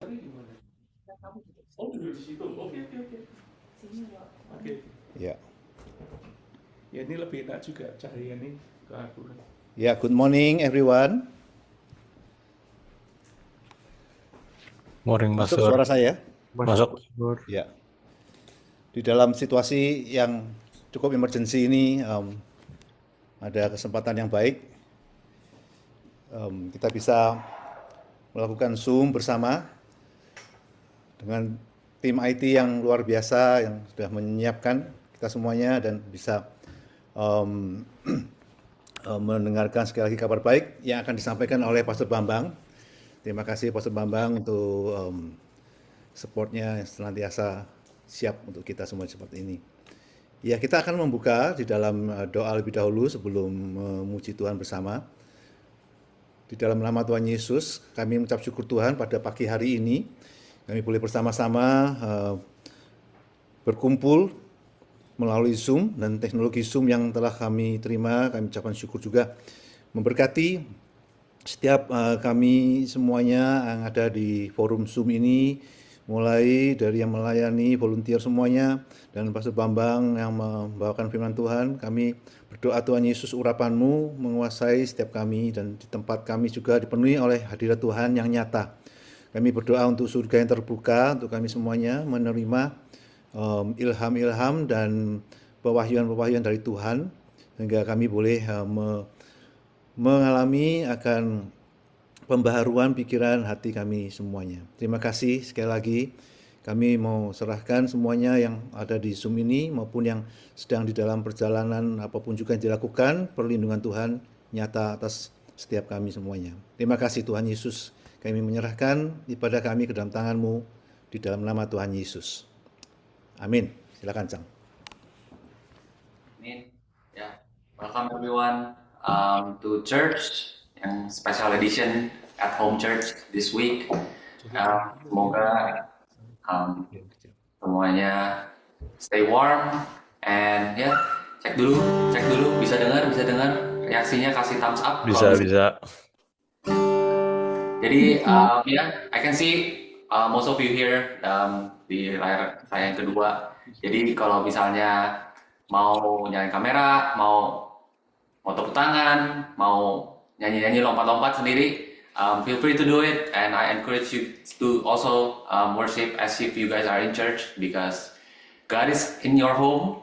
Tadi di mana? Oh, duduk di situ. Oke, oke, oke. Oke. Ya. Ya ini lebih enak juga cahaya nih ke aku kan. Ya, good morning everyone. Morning, Masuk Pastor. suara saya? Masuk. Ya. Di dalam situasi yang cukup emergency ini, ada kesempatan yang baik. Kita bisa melakukan Zoom bersama dengan tim IT yang luar biasa yang sudah menyiapkan kita semuanya dan bisa mendengarkan sekali lagi kabar baik yang akan disampaikan oleh Pastor Bambang. Terima kasih Pastor Bambang untuk supportnya yang senantiasa siap untuk kita semua seperti ini. Ya, kita akan membuka di dalam doa lebih dahulu sebelum memuji Tuhan bersama. Di dalam nama Tuhan Yesus, kami mengucap syukur Tuhan pada pagi hari ini. Kami boleh bersama-sama berkumpul melalui Zoom dan teknologi Zoom yang telah kami terima. Kami ucapkan syukur juga memberkati setiap kami semuanya yang ada di forum Zoom ini, mulai dari yang melayani, volunteer semuanya, dan Pastor Bambang yang membawakan firman Tuhan. Kami berdoa Tuhan Yesus urapan-Mu menguasai setiap kami dan di tempat kami juga dipenuhi oleh hadirat Tuhan yang nyata. Kami berdoa untuk surga yang terbuka, untuk kami semuanya menerima ilham-ilham dan pewahyuan-pewahyuan dari Tuhan, sehingga kami boleh mengalami akan pembaharuan pikiran hati kami semuanya. Terima kasih sekali lagi. Kami mau serahkan semuanya yang ada di Zoom ini maupun yang sedang di dalam perjalanan apapun juga yang dilakukan, perlindungan Tuhan nyata atas setiap kami semuanya. Terima kasih Tuhan Yesus. Kami menyerahkan ibadah kami ke dalam tangan-Mu di dalam nama Tuhan Yesus. Amin. Silakan, Cang. Amin. Yeah. Welcome everyone to church yang special edition at home church this week. Semoga semuanya stay warm and ya cek dulu bisa dengar reaksinya, kasih thumbs up. Bisa. Jadi I can see most of you here di layar saya yang kedua. Jadi kalau misalnya mau nyalain kamera, mau tepuk tangan, mau nyanyi-nyanyi lompat-lompat sendiri, feel free to do it. And I encourage you to also worship as if you guys are in church, because God is in your home.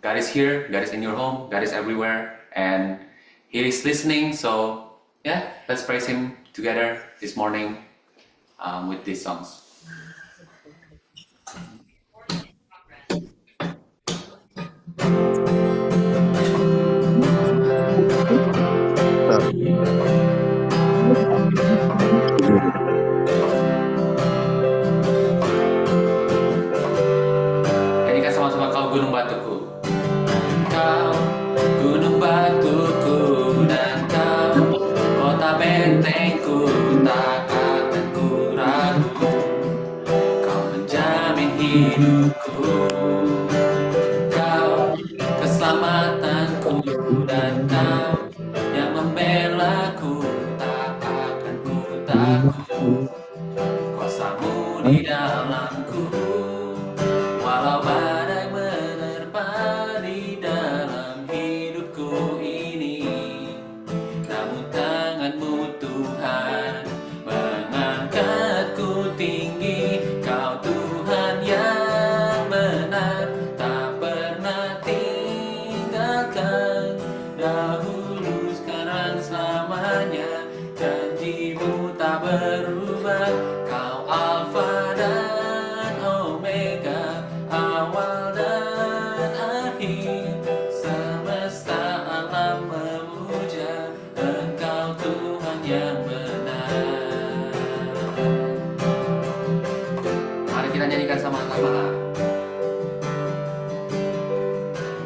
God is here. God is in your home. God is everywhere, and He is listening. So yeah, let's praise Him together this morning with these songs. Nyanyikan sama-sama, Kau gunung batuku. Kau gunung batuku dan Kau kota bentengku, tak akan ku ragu. Kau menjamin hidupku. Kau keselamatanku dan Kau yang membelaku, tak akan ku takut. Kuasa-Mu di dalamku, walau badai menerpa di dalam hidupku ini, namun tangan-Mu Tuhan mengangkatku tinggi. Kau Tuhan yang benar, tak pernah tinggalkan, dahulu sekarang selamanya. Janji-Mu tak berubah. Kau Alfa dan Omega, awal dan akhir. Semesta alam memuja Engkau Tuhan yang benar. Mari kita nyanyikan sama-sama.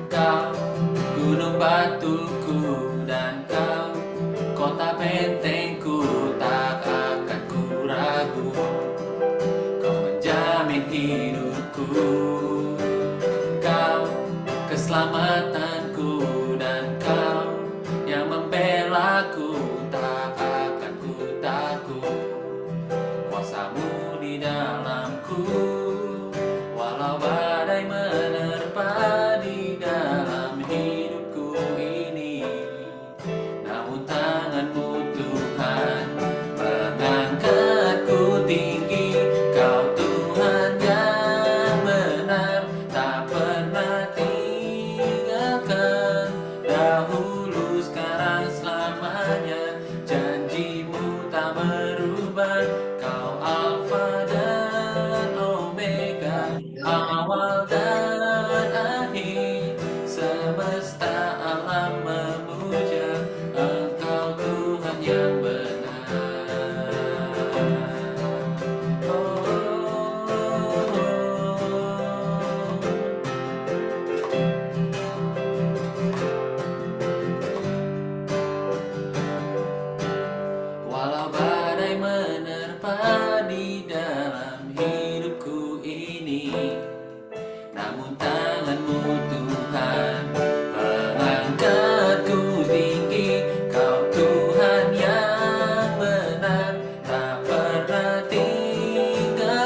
Kau gunung batuku dan Kau kota bentengku, tak akan ku ragu. Kau menjamin hidupku. Kau keselamatanku dan Kau yang membelaku, tak akan ku takut. Kuasa-Mu di dalamku, walau badai menerpa di dalam hidupku ini. Namun tanganmu Tuhan mengangkatku tinggi. Kau Tuhan yang benar, tak pernah tinggalkan. Dahulu, sekarang, selamanya, janjimu tak berubah. Kau Alfa dan Omega, awal dan akhir. Semesta alam memuja Engkau Tuhan yang benar. Walau badai menerpa di dalam hidupku ini, namun tanganmu Tuhan mengangkatku tinggi. Kau Tuhan yang benar, tak pernah tinggalkan.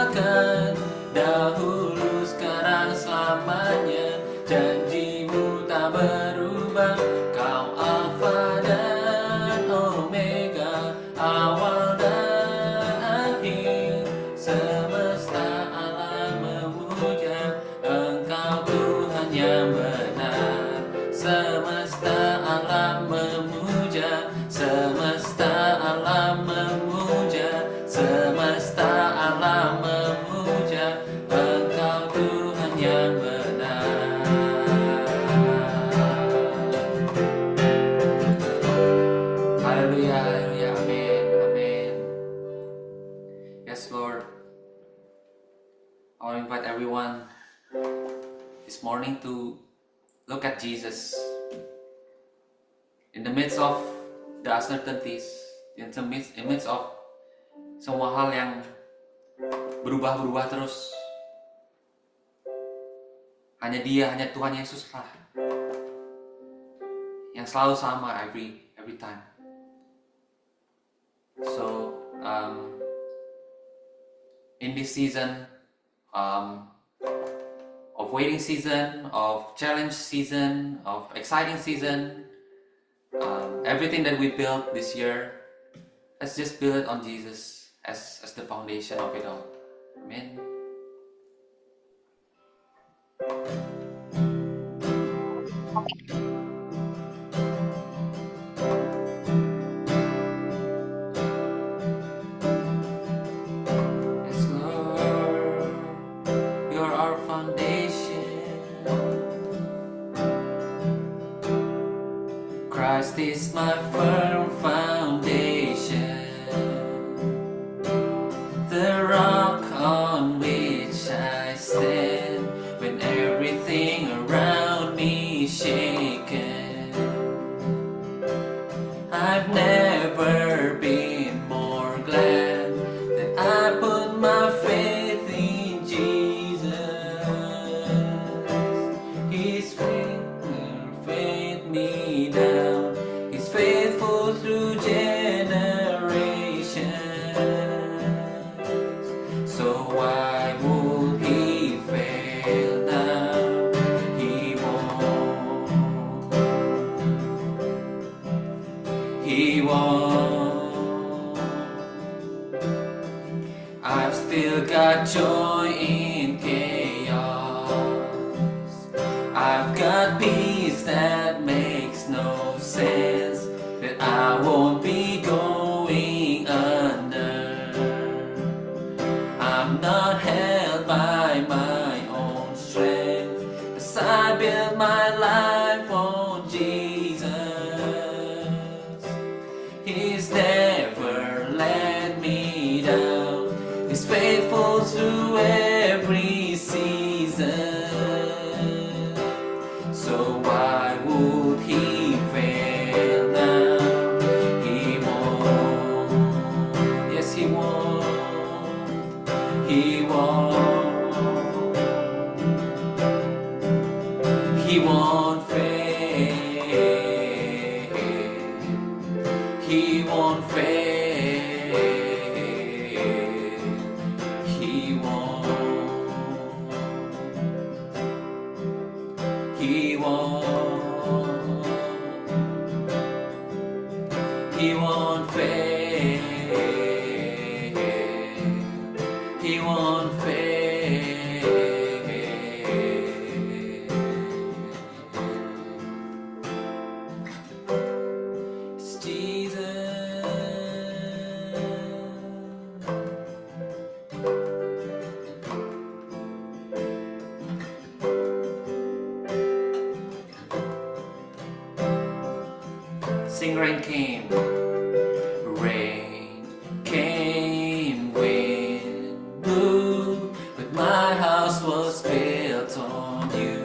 Dahulu, sekarang, selamanya, janjimu tak berubah. Kau Alfa dan Omega, awal dan akhir. Semesta alam memuja Engkau Tuhan yang benar. Semesta alam memuja, semesta alam memuja, semesta alam memuja Engkau Tuhan yang benar. Haleluya, haleluya, amin, amin. Yes, Lord. I want to invite everyone this morning to look at Jesus in the midst of the uncertainties, in the midst of semua hal yang berubah-berubah terus. Hanya Dia, hanya Tuhan Yesus lah yang selalu sama every time. So in this season of waiting season, of challenge season, of exciting season, everything that we built this year, let's just build it on Jesus as the foundation of it all. Amen. Yes, Lord, you're our foundation. Christ is my firm foundation, the rock on which I stand when everything around me is shaken. I've never been more glad that I put my faith in Jesus. His faith will fade me down. He's faithful through generations. So why would He fail now? He won't. He won't. I've still got joy in chaos. I've got peace that makes no sense, that I won't be going under. I'm not held by my own strength, 'cause I build my life on Jesus. He's never let me down. He's faithful through every season. So why would He fail now? He won't. Yes, He won't. He won't. He won't fail. He won't fail. He won't. He won't. He won't fail. He won't fail. It's Jesus. Sing rain came. Rain came, wind blew, but my house was built on you.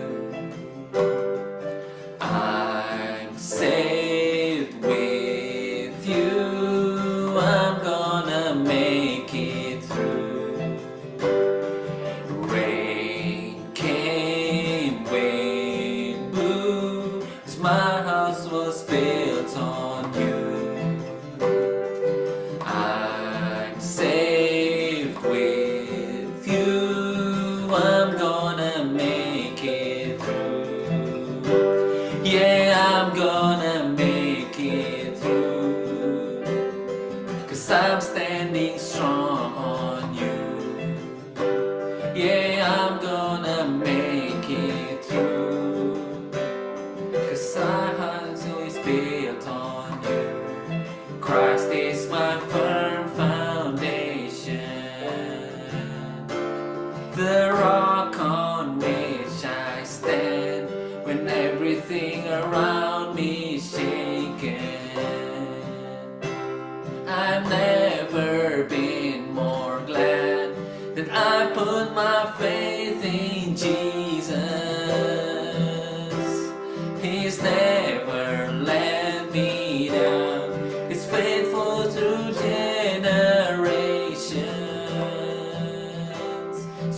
I'm saved with you. I'm gonna make it through. Rain came, wind blew, 'cause my house was built on you. I'm saved with you. I'm gonna make it through. Yeah, I'm gonna make it through. 'Cause I'm standing strong on you. Yeah, I'm gonna make it through. 'Cause our hearts always built on you. Christ is my firm foundation, the rock on which I stand when everything around me is shaken. I've never been more glad that I put my faith in Jesus. He's never let me down. He's faithful through generations.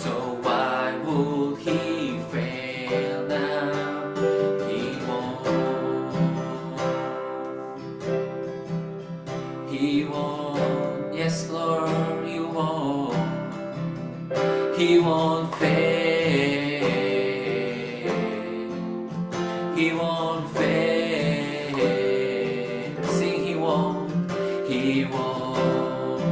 So why would he fail now? He won't. He won't. Yes, Lord, you won't. He won't fail. He won't fail. Sing, he won't. He won't.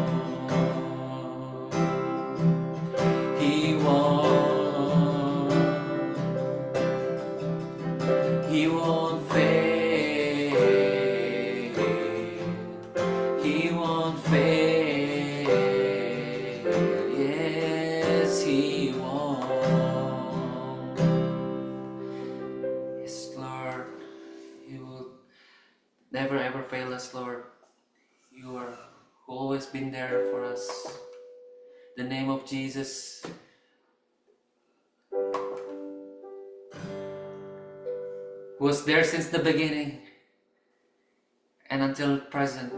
He won't. He won't fail. He won't fail. Yes, he won't. Yes, Lord, you will never ever fail us, Lord. You are always been there for us. The name of Jesus was there since the beginning and until present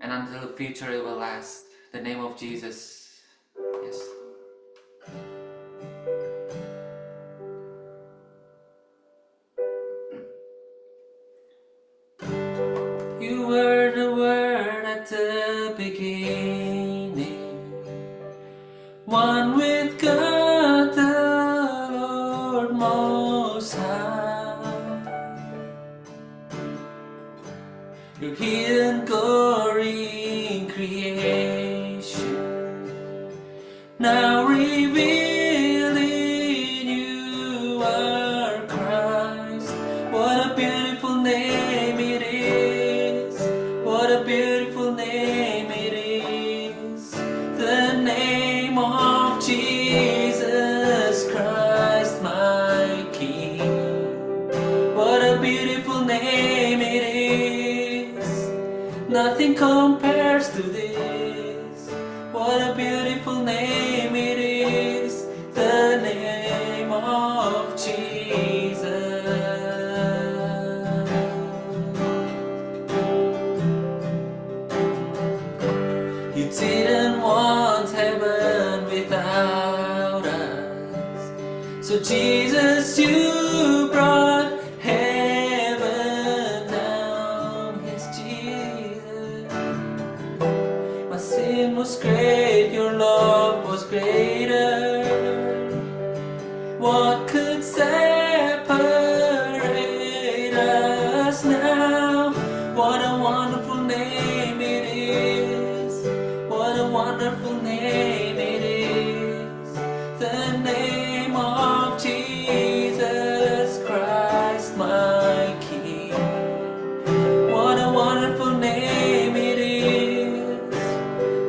and until the future it will last. The name of Jesus. Yes. You were the Word at the beginning, one with God the Lord Most High. Your hidden glory in creation, now revealed in you are Christ. What a beautiful name it is. What a beautiful name it is. The name of Jesus Christ, my King. What a beautiful name it is. Nothing compares to this. What a beautiful name it is. The name of Jesus. You didn't want heaven without us. So Jesus, you brought heaven down. Yes, Jesus. My sin was great, your love wonderful name it is, the name of Jesus Christ, my King. What a wonderful name it is,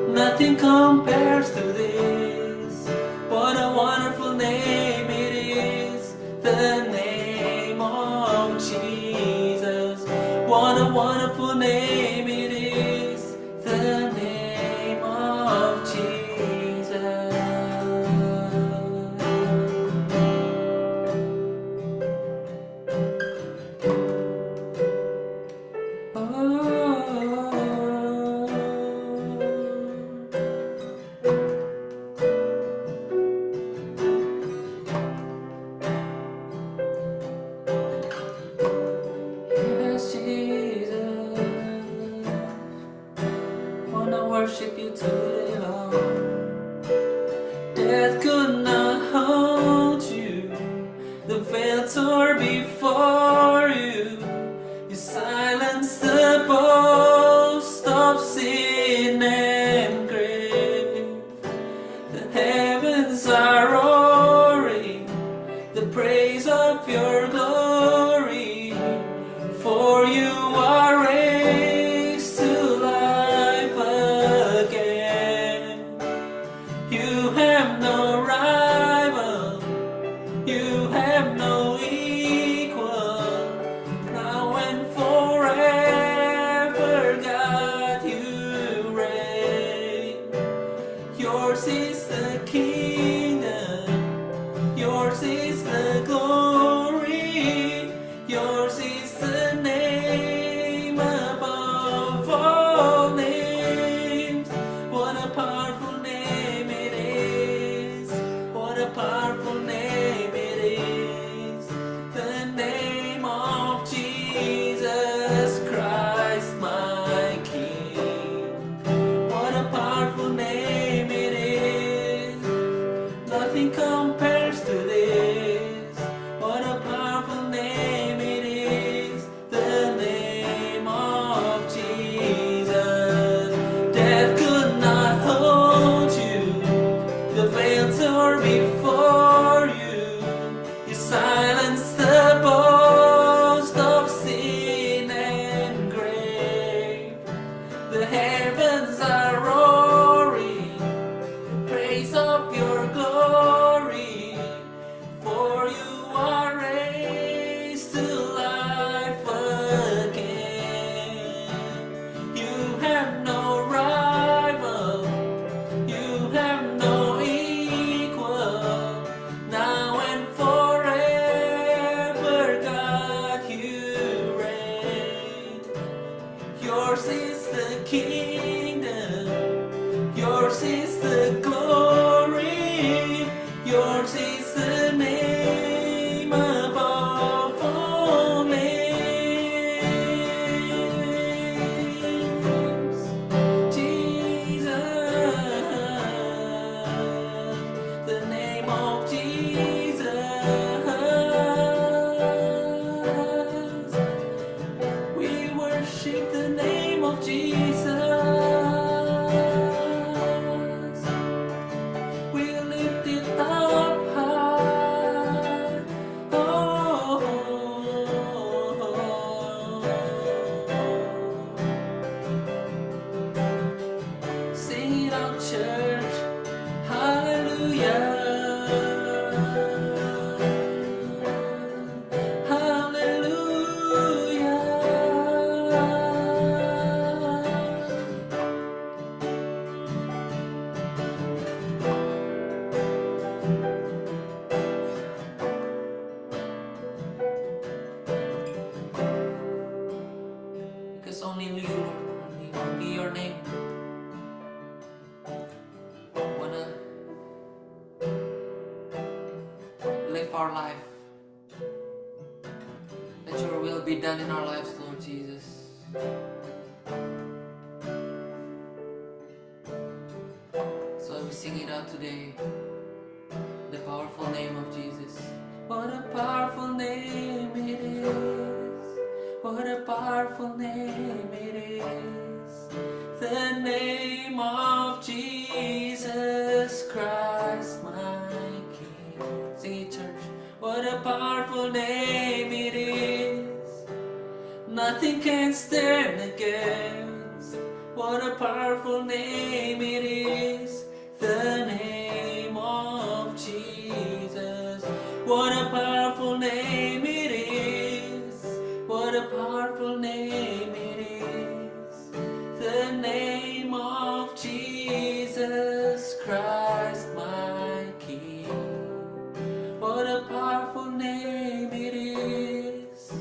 nothing compares to this. What a wonderful name it is, the name of Jesus. What a wonderful name it is, the name of Jesus. Yes, Jesus, wanna worship you today, Lord. Death could not hold you, the veil tore before you. You silenced the boast of sin and grave. The heavens are roaring, the praise of your glory. For you are raised to life again. You have no rival, you have no equal. Now and forever, God, you reign. Yours is the kingdom, yours is the glory, yours is the name above all names. What a powerful name it is, what a powerful name it is, the name of Jesus Christ, my King. What a powerful name it is, nothing compares to this. What a powerful name it is, the name of Jesus. Death could not hold you, the veil tore before you. You silenced the boast of sin and grave. The heavens are roaring, praise of your glory. For you are raised to life again. You have no rival, you have no equal. Now and forever, God, you reign. Yours is the kingdom, yours is the glory, yours is the name above all names. Jesus, the name of Jesus. We worship the name of Jesus. We lift it up high. Oh, sing it out, church. Hallelujah. Hallelujah. Because only you, only your name. Wanna live our life. That your will be done in our lives, Lord Jesus. So we sing it out today. The powerful name of Jesus. What a powerful name it is. What a powerful name it is. the name of Jesus Christ, my King. Sing it, church. What a powerful name it is. Nothing can stand against. What a powerful name it is. The name of Jesus. What a powerful name it is. What a powerful name it is. The name of Jesus Christ, my King. What a powerful name it is.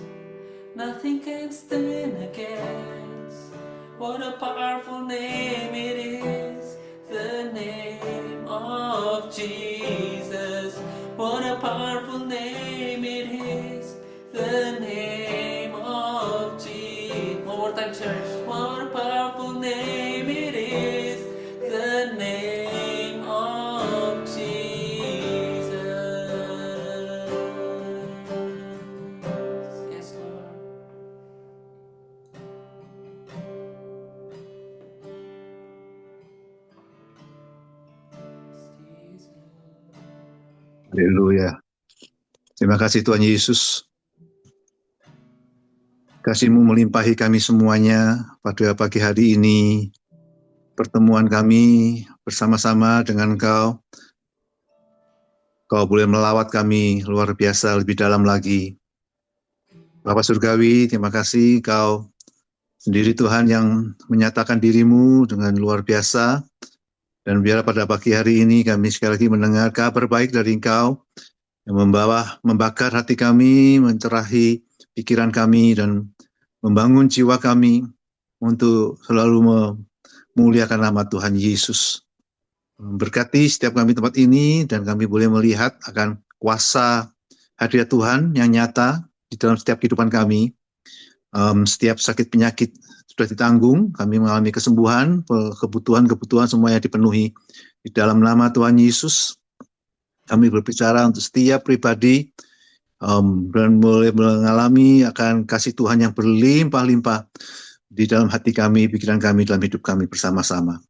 Nothing can stand against. What a powerful name it is. The name of Jesus. What a powerful name it is. The name of Jesus. One more time, church. What a powerful name it is. The name of Jesus. Yes, Lord. Haleluya. Terima kasih Tuhan Yesus. Kasih-Mu melimpahi kami semuanya pada pagi hari ini. Pertemuan kami bersama-sama dengan Engkau. Kau boleh melawat kami luar biasa lebih dalam lagi. Bapa Surgawi, terima kasih Kau sendiri Tuhan yang menyatakan diri-Mu dengan luar biasa. Dan biar pada pagi hari ini kami sekali lagi mendengar kabar baik dari Engkau yang membakar hati kami, mencerahi pikiran kami, dan membangun jiwa kami untuk selalu memuliakan nama Tuhan Yesus. Berkati setiap kami tempat ini, dan kami boleh melihat akan kuasa hadirat Tuhan yang nyata di dalam setiap kehidupan kami. Setiap sakit penyakit sudah ditanggung, kami mengalami kesembuhan, kebutuhan-kebutuhan semuanya dipenuhi. Di dalam nama Tuhan Yesus, kami berbicara untuk setiap pribadi, dan boleh mengalami akan kasih Tuhan yang berlimpah-limpah di dalam hati kami, pikiran kami, dalam hidup kami bersama-sama.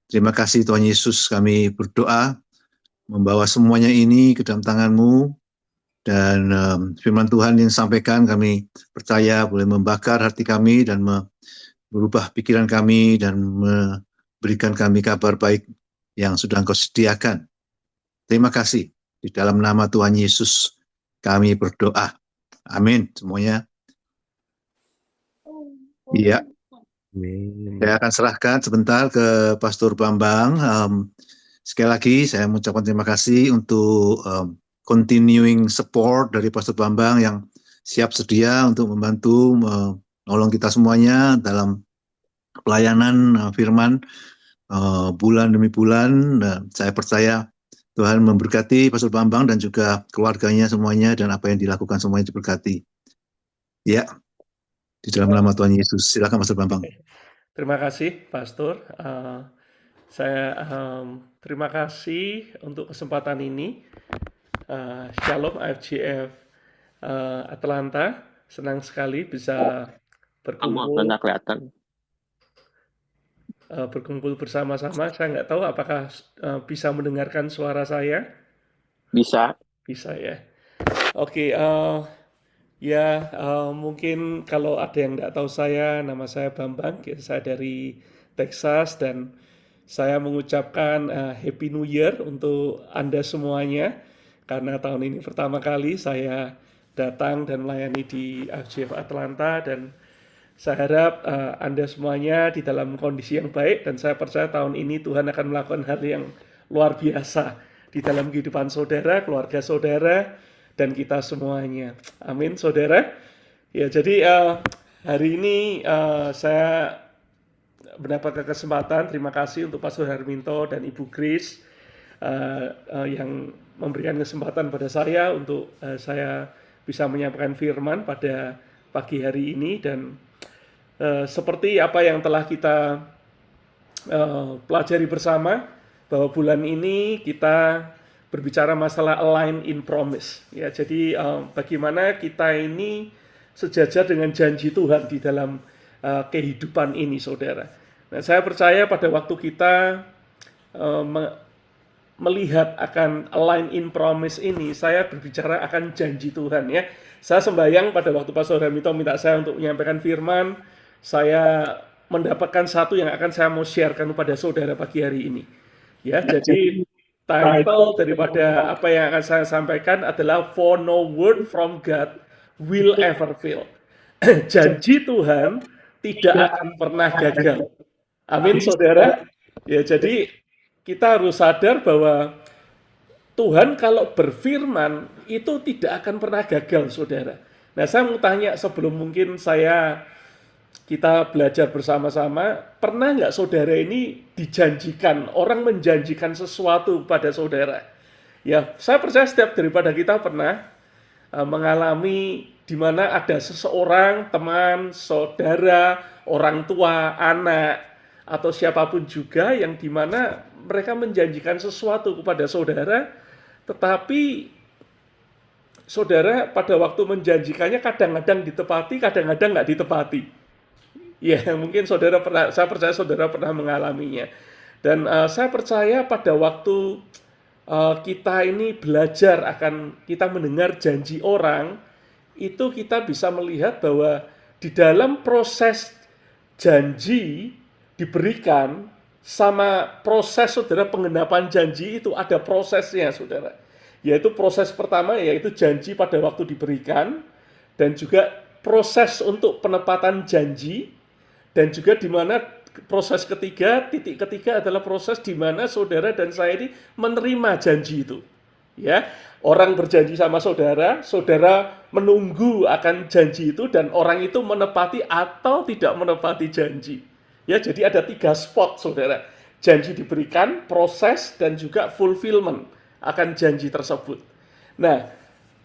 Terima kasih Tuhan Yesus, kami berdoa, membawa semuanya ini ke dalam tangan-Mu, dan firman Tuhan yang disampaikan kami percaya boleh membakar hati kami dan merubah pikiran kami dan memberikan kami kabar baik yang sudah Engkau sediakan. Terima kasih. Di dalam nama Tuhan Yesus kami berdoa. Amin. Semuanya. Iya. Saya akan serahkan sebentar ke Pastor Bambang. Sekali lagi saya mengucapkan terima kasih untuk continuing support dari Pastor Bambang yang siap sedia untuk membantu menolong kita semuanya dalam pelayanan firman bulan demi bulan. Saya percaya Tuhan memberkati Pastor Bambang dan juga keluarganya semuanya, dan apa yang dilakukan semuanya diberkati. Ya, di dalam nama Tuhan Yesus. Silakan Pastor Bambang. Terima kasih Pastor. Saya terima kasih untuk kesempatan ini. Shalom IFGF Atlanta, senang sekali bisa berkumpul bersama-sama. Saya nggak tahu apakah bisa mendengarkan suara saya. Bisa ya. Oke, mungkin kalau ada yang nggak tahu saya, nama saya Bambang, saya dari Texas, dan saya mengucapkan Happy New Year untuk Anda semuanya. Karena tahun ini pertama kali saya datang dan melayani di IFGF Atlanta, dan saya harap Anda semuanya di dalam kondisi yang baik, dan saya percaya tahun ini Tuhan akan melakukan hal yang luar biasa di dalam kehidupan saudara, keluarga saudara, dan kita semuanya. Amin, saudara. Ya, jadi hari ini saya mendapatkan kesempatan. Terima kasih untuk Pastor Herminto dan Ibu Grace yang memberikan kesempatan pada saya untuk saya bisa menyampaikan firman pada pagi hari ini. Dan seperti apa yang telah kita pelajari bersama, bahwa bulan ini kita berbicara masalah align in promise. Ya, jadi bagaimana kita ini sejajar dengan janji Tuhan di dalam kehidupan ini, saudara. Nah, saya percaya pada waktu kita eh, me- melihat akan align in promise ini, saya berbicara akan janji Tuhan ya. Saya sembahyang pada waktu Pastor Hermito minta saya untuk menyampaikan firman, saya mendapatkan satu yang akan saya mau sharekan kepada saudara pagi hari ini. Ya, jadi title daripada apa yang akan saya sampaikan adalah For no word from God will ever fail. Janji Tuhan tidak akan pernah gagal. Amin, saudara. Ya, jadi kita harus sadar bahwa Tuhan kalau berfirman itu tidak akan pernah gagal, saudara. Nah, saya mau tanya sebelum mungkin kita belajar bersama-sama, pernah nggak saudara ini dijanjikan, orang menjanjikan sesuatu pada saudara? Ya, saya percaya setiap daripada kita pernah mengalami di mana ada seseorang, teman, saudara, orang tua, anak, atau siapapun juga yang di mana mereka menjanjikan sesuatu kepada saudara, tetapi saudara pada waktu menjanjikannya kadang-kadang ditepati, kadang-kadang nggak ditepati. Ya, mungkin saya percaya saudara pernah mengalaminya. Dan saya percaya pada waktu kita ini belajar kita mendengar janji orang, itu kita bisa melihat bahwa di dalam proses janji diberikan sama proses saudara penggenapan janji itu ada prosesnya saudara. Yaitu proses pertama yaitu janji pada waktu diberikan dan juga proses untuk penepatan janji dan juga di mana proses ketiga, titik ketiga adalah proses di mana saudara dan saya ini menerima janji itu. Ya, orang berjanji sama saudara, saudara menunggu akan janji itu dan orang itu menepati atau tidak menepati janji. Ya, jadi ada 3 spot saudara. Janji diberikan, proses dan juga fulfillment akan janji tersebut. Nah,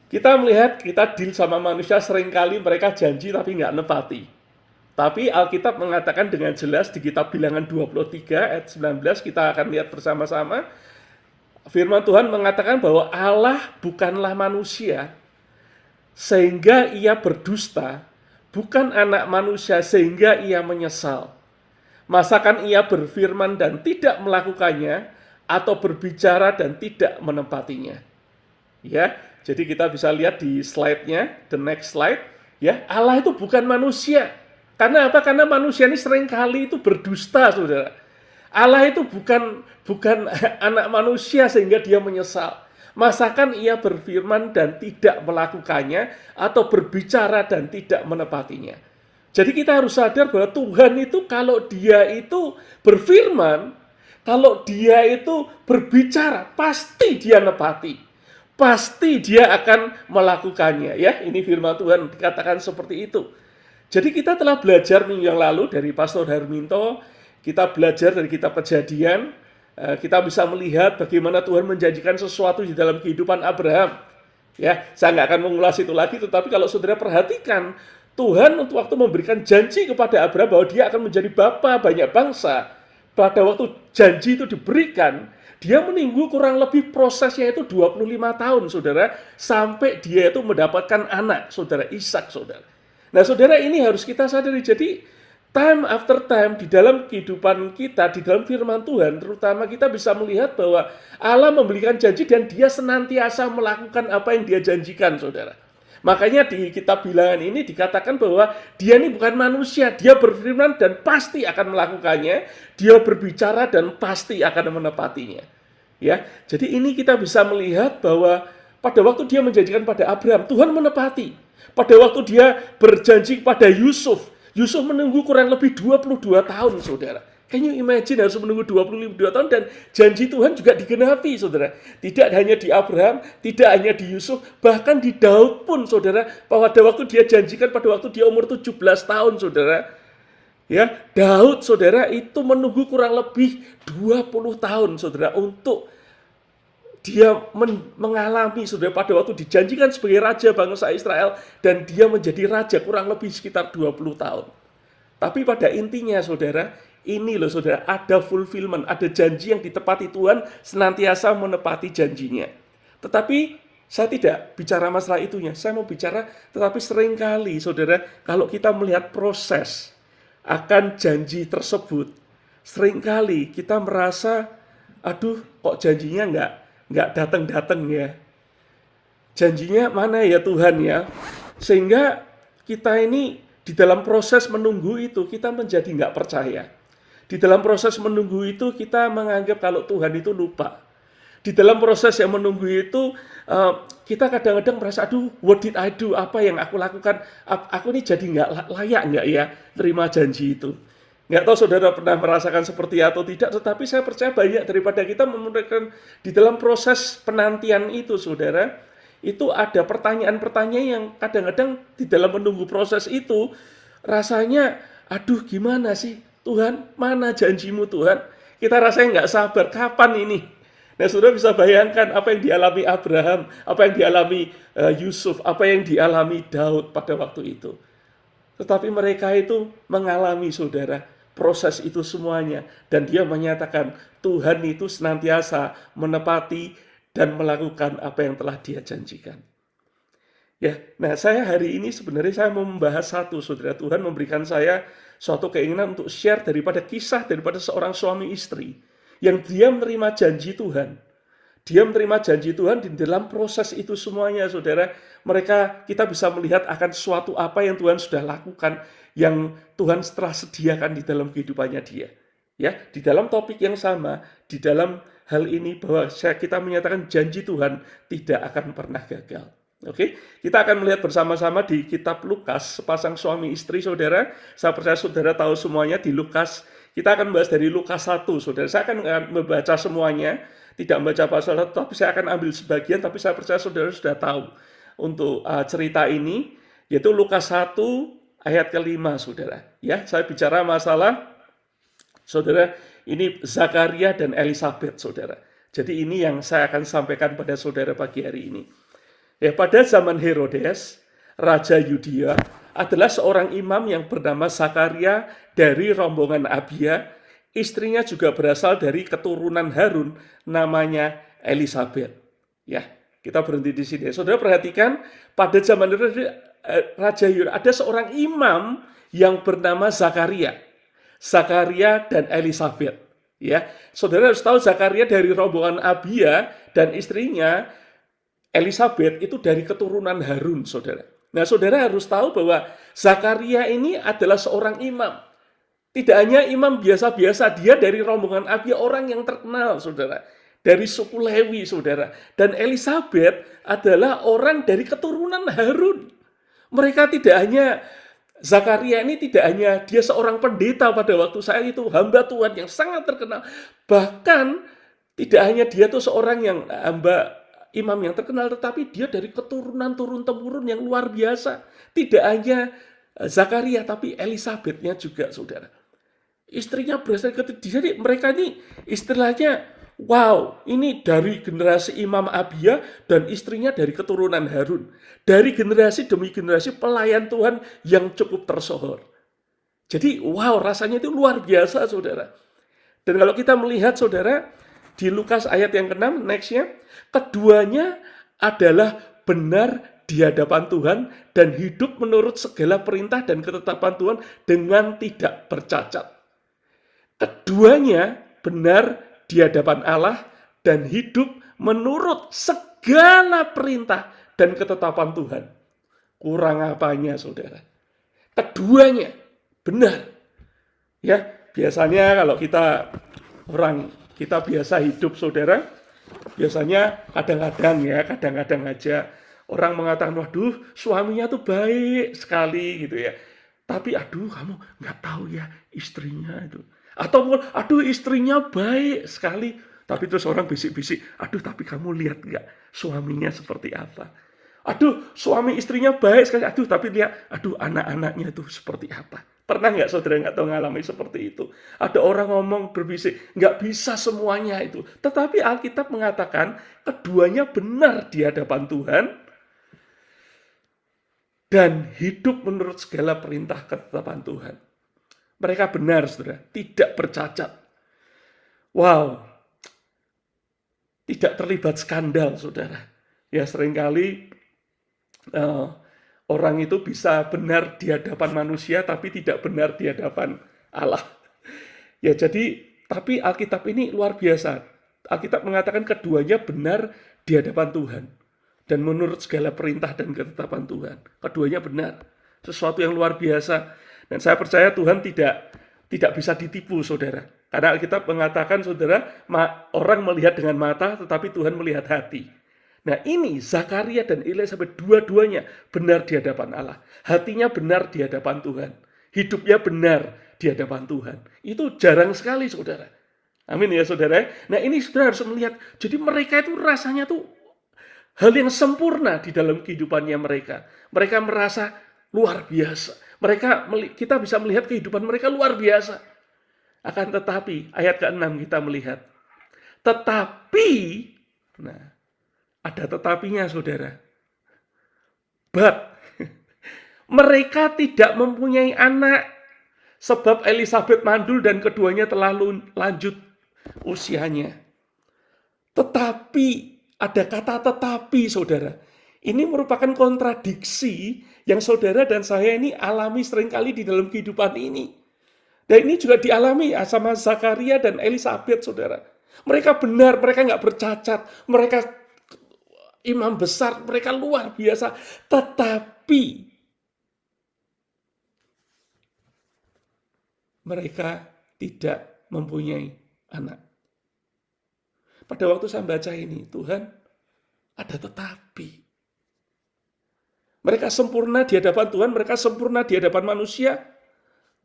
kita melihat kita deal sama manusia seringkali mereka janji tapi nggak nepati. Tapi Alkitab mengatakan dengan jelas di kitab Bilangan 23 ayat 19 kita akan lihat bersama-sama. Firman Tuhan mengatakan bahwa Allah bukanlah manusia sehingga ia berdusta, bukan anak manusia sehingga ia menyesal. Masakan ia berfirman dan tidak melakukannya atau berbicara dan tidak menepatinya. Ya, jadi kita bisa lihat di slide-nya, the next slide, ya. Allah itu bukan manusia. Karena apa? Karena manusia ini seringkali itu berdusta, saudara. Allah itu bukan anak manusia sehingga dia menyesal. Masakan ia berfirman dan tidak melakukannya atau berbicara dan tidak menepatinya. Jadi kita harus sadar bahwa Tuhan itu kalau dia itu berfirman, kalau dia itu berbicara, pasti dia nepati. Pasti dia akan melakukannya. Ya, ini firman Tuhan dikatakan seperti itu. Jadi kita telah belajar minggu yang lalu dari Pastor Herminto, kita belajar dari kitab Kejadian, kita bisa melihat bagaimana Tuhan menjanjikan sesuatu di dalam kehidupan Abraham. Ya, saya nggak akan mengulas itu lagi, tetapi kalau saudara perhatikan, Tuhan untuk waktu memberikan janji kepada Abraham bahwa dia akan menjadi bapa banyak bangsa. Pada waktu janji itu diberikan, dia menunggu kurang lebih prosesnya itu 25 tahun, saudara, sampai dia itu mendapatkan anak, saudara, Ishak, saudara. Nah, saudara, ini harus kita sadari. Jadi, time after time di dalam kehidupan kita, di dalam firman Tuhan, terutama kita bisa melihat bahwa Allah memberikan janji dan dia senantiasa melakukan apa yang dia janjikan, saudara. Makanya di kitab Bilangan ini dikatakan bahwa dia ini bukan manusia, dia berfirman dan pasti akan melakukannya, dia berbicara dan pasti akan menepatinya. Ya, jadi ini kita bisa melihat bahwa pada waktu dia menjanjikan pada Abraham, Tuhan menepati. Pada waktu dia berjanji kepada Yusuf menunggu kurang lebih 22 tahun, saudara. Can you imagine harus menunggu 22 tahun dan janji Tuhan juga digenapi, saudara. Tidak hanya di Abraham, tidak hanya di Yusuf, bahkan di Daud pun, saudara. Pada waktu dia janjikan pada waktu dia umur 17 tahun, saudara. Ya, Daud, saudara, itu menunggu kurang lebih 20 tahun, saudara, untuk dia mengalami, saudara, pada waktu dijanjikan sebagai raja bangsa Israel dan dia menjadi raja kurang lebih sekitar 20 tahun. Tapi pada intinya, saudara, ini loh, saudara, ada fulfillment, ada janji yang ditepati Tuhan senantiasa menepati janjinya. Tetapi saya tidak bicara masalah itunya, saya mau bicara tetapi seringkali, saudara, kalau kita melihat proses akan janji tersebut, seringkali kita merasa, aduh kok janjinya nggak datang-datang ya. Janjinya mana ya Tuhan ya? Sehingga kita ini di dalam proses menunggu itu kita menjadi nggak percaya. Di dalam proses menunggu itu kita menganggap kalau Tuhan itu lupa. Di dalam proses yang menunggu itu kita kadang-kadang merasa, aduh, what did I do? Apa yang aku lakukan? Aku ini jadi nggak layak nggak ya terima janji itu? Nggak tahu saudara pernah merasakan seperti atau tidak, tetapi saya percaya banyak daripada kita memikirkan di dalam proses penantian itu, saudara, itu ada pertanyaan-pertanyaan yang kadang-kadang di dalam menunggu proses itu rasanya, aduh gimana sih Tuhan, mana janjimu Tuhan? Kita rasanya nggak sabar, kapan ini? Nah, saudara bisa bayangkan apa yang dialami Abraham, apa yang dialami Yusuf, apa yang dialami Daud pada waktu itu. Tetapi mereka itu mengalami, saudara, proses itu semuanya. Dan dia menyatakan, Tuhan itu senantiasa menepati dan melakukan apa yang telah dia janjikan. Ya, nah saya hari ini sebenarnya saya mau membahas satu, saudara. Tuhan memberikan saya suatu keinginan untuk share daripada kisah daripada seorang suami istri yang dia menerima janji Tuhan. Dia menerima janji Tuhan di dalam proses itu semuanya, saudara. Kita bisa melihat akan sesuatu apa yang Tuhan sudah lakukan, yang Tuhan telah sediakan di dalam kehidupannya dia. Ya, di dalam topik yang sama, di dalam hal ini bahwa kita menyatakan janji Tuhan tidak akan pernah gagal. Oke, kita akan melihat bersama-sama di kitab Lukas, sepasang suami istri, saudara. Saya percaya saudara tahu semuanya di Lukas. Kita akan membahas dari Lukas 1, saudara. Saya akan membaca semuanya, tidak membaca pasal 1, tapi saya akan ambil sebagian, tapi saya percaya saudara sudah tahu untuk cerita ini, yaitu Lukas 1 ayat ke-5, saudara. Ya, saya bicara masalah, saudara, ini Zakaria dan Elisabet, saudara. Jadi ini yang saya akan sampaikan pada saudara pagi hari ini. Ya, pada zaman Herodes, Raja Yudea, adalah seorang imam yang bernama Zakaria dari rombongan Abia. Istrinya juga berasal dari keturunan Harun, namanya Elisabet. Ya, kita berhenti di sini. Saudara perhatikan, pada zaman Raja Yudea ada seorang imam yang bernama Zakaria. Zakaria dan Elisabet. Ya, saudara harus tahu Zakaria dari rombongan Abia dan istrinya Elisabet itu dari keturunan Harun, saudara. Nah, saudara harus tahu bahwa Zakaria ini adalah seorang imam. Tidak hanya imam biasa-biasa, dia dari rombongan Abia, orang yang terkenal, saudara. Dari suku Lewi, saudara. Dan Elisabet adalah orang dari keturunan Harun. Mereka tidak hanya, Zakaria ini tidak hanya dia seorang pendeta pada waktu saya itu, hamba Tuhan yang sangat terkenal. Bahkan tidak hanya dia tuh seorang yang hamba imam yang terkenal, tetapi dia dari keturunan turun-temurun yang luar biasa. Tidak hanya Zakaria, tapi Elisabetnya juga, saudara. Istrinya berasal dari, jadi mereka ini istilahnya, wow, ini dari generasi Imam Abia dan istrinya dari keturunan Harun. Dari generasi demi generasi pelayan Tuhan yang cukup tersohor. Jadi, wow, rasanya itu luar biasa, saudara. Dan kalau kita melihat, saudara, di Lukas ayat yang ke-6, next-nya, keduanya adalah benar di hadapan Tuhan dan hidup menurut segala perintah dan ketetapan Tuhan dengan tidak bercacat. Keduanya benar di hadapan Allah dan hidup menurut segala perintah dan ketetapan Tuhan. Kurang apanya, saudara? Keduanya benar. Ya, biasanya kalau kita biasa hidup, saudara, biasanya kadang-kadang aja orang mengatakan, waduh, suaminya tuh baik sekali gitu ya. Tapi aduh, kamu nggak tahu ya istrinya itu. Atau aduh, istrinya baik sekali. Tapi terus orang bisik-bisik, aduh, tapi kamu lihat nggak suaminya seperti apa? Aduh, suami istrinya baik sekali. Aduh, tapi lihat, aduh, anak-anaknya itu seperti apa? Pernah nggak saudara nggak tahu ngalami seperti itu? Ada orang ngomong berbisik, nggak bisa semuanya itu. Tetapi Alkitab mengatakan keduanya benar di hadapan Tuhan dan hidup menurut segala perintah ketetapan Tuhan. Mereka benar, saudara, tidak bercacat. Wow, tidak terlibat skandal, saudara. Ya, seringkali orang itu bisa benar di hadapan manusia, tapi tidak benar di hadapan Allah. Ya jadi, tapi Alkitab ini luar biasa. Alkitab mengatakan keduanya benar di hadapan Tuhan. Dan menurut segala perintah dan ketetapan Tuhan. Keduanya benar. Sesuatu yang luar biasa. Dan saya percaya Tuhan tidak bisa ditipu, saudara. Karena Alkitab mengatakan, saudara, orang melihat dengan mata, tetapi Tuhan melihat hati. Nah ini Zakaria dan Elisabet dua-duanya benar di hadapan Allah. Hatinya benar di hadapan Tuhan. Hidupnya benar di hadapan Tuhan. Itu jarang sekali, saudara. Amin ya, saudara. Nah ini saudara harus melihat. Jadi mereka itu rasanya tuh hal yang sempurna di dalam kehidupannya mereka. Mereka merasa luar biasa. Kita bisa melihat kehidupan mereka luar biasa. Akan tetapi, ayat ke-6 kita melihat. Tetapi, nah, ada tetapinya, saudara. But, mereka tidak mempunyai anak. Sebab Elisabet mandul dan keduanya telah lanjut usianya. Tetapi, ada kata tetapi, saudara. Ini merupakan kontradiksi yang saudara dan saya ini alami seringkali di dalam kehidupan ini. Dan ini juga dialami sama Zakaria dan Elisabet, saudara. Mereka benar, mereka nggak bercacat. Mereka imam besar, mereka luar biasa. Tetapi, mereka tidak mempunyai anak. Pada waktu saya baca ini, Tuhan, ada tetapi. Mereka sempurna di hadapan Tuhan, mereka sempurna di hadapan manusia,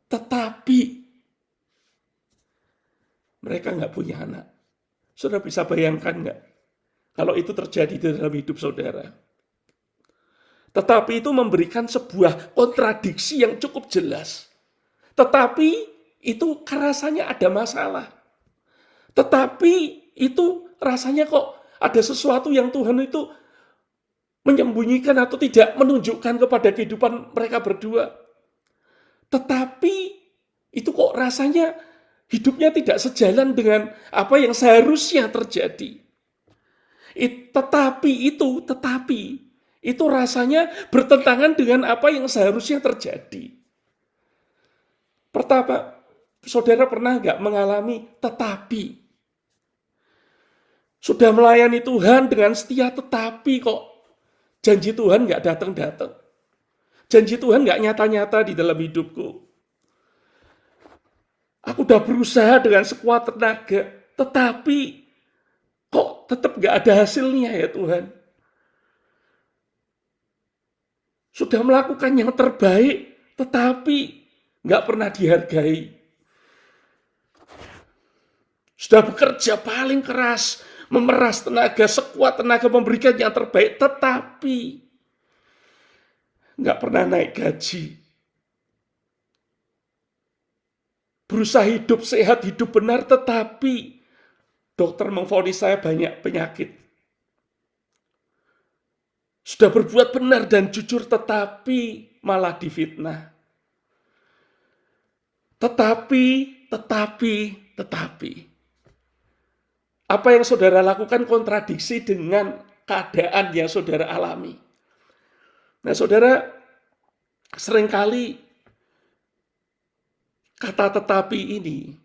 tetapi mereka nggak punya anak. Saudara bisa bayangkan nggak? Kalau itu terjadi di dalam hidup saudara. Tetapi itu memberikan sebuah kontradiksi yang cukup jelas. Tetapi itu rasanya ada masalah. Tetapi itu rasanya kok ada sesuatu yang Tuhan itu menyembunyikan atau tidak menunjukkan kepada kehidupan mereka berdua. Tetapi itu kok rasanya hidupnya tidak sejalan dengan apa yang seharusnya terjadi. Tetapi itu rasanya bertentangan dengan apa yang seharusnya terjadi. Pertama, saudara pernah nggak mengalami tetapi? Sudah melayani Tuhan dengan setia tetapi kok janji Tuhan nggak datang-datang. Janji Tuhan nggak nyata-nyata di dalam hidupku. Aku udah berusaha dengan sekuat tenaga, tetapi kok tetap nggak ada hasilnya ya Tuhan. Sudah melakukan yang terbaik, tetapi nggak pernah dihargai. Sudah bekerja paling keras, memeras tenaga, sekuat tenaga memberikan yang terbaik, tetapi nggak pernah naik gaji. Berusaha hidup sehat, hidup benar, tetapi dokter memvonis saya banyak penyakit. Sudah berbuat benar dan jujur, tetapi malah difitnah. Tetapi. Apa yang saudara lakukan kontradiksi dengan keadaan yang saudara alami. Nah, saudara, seringkali kata tetapi ini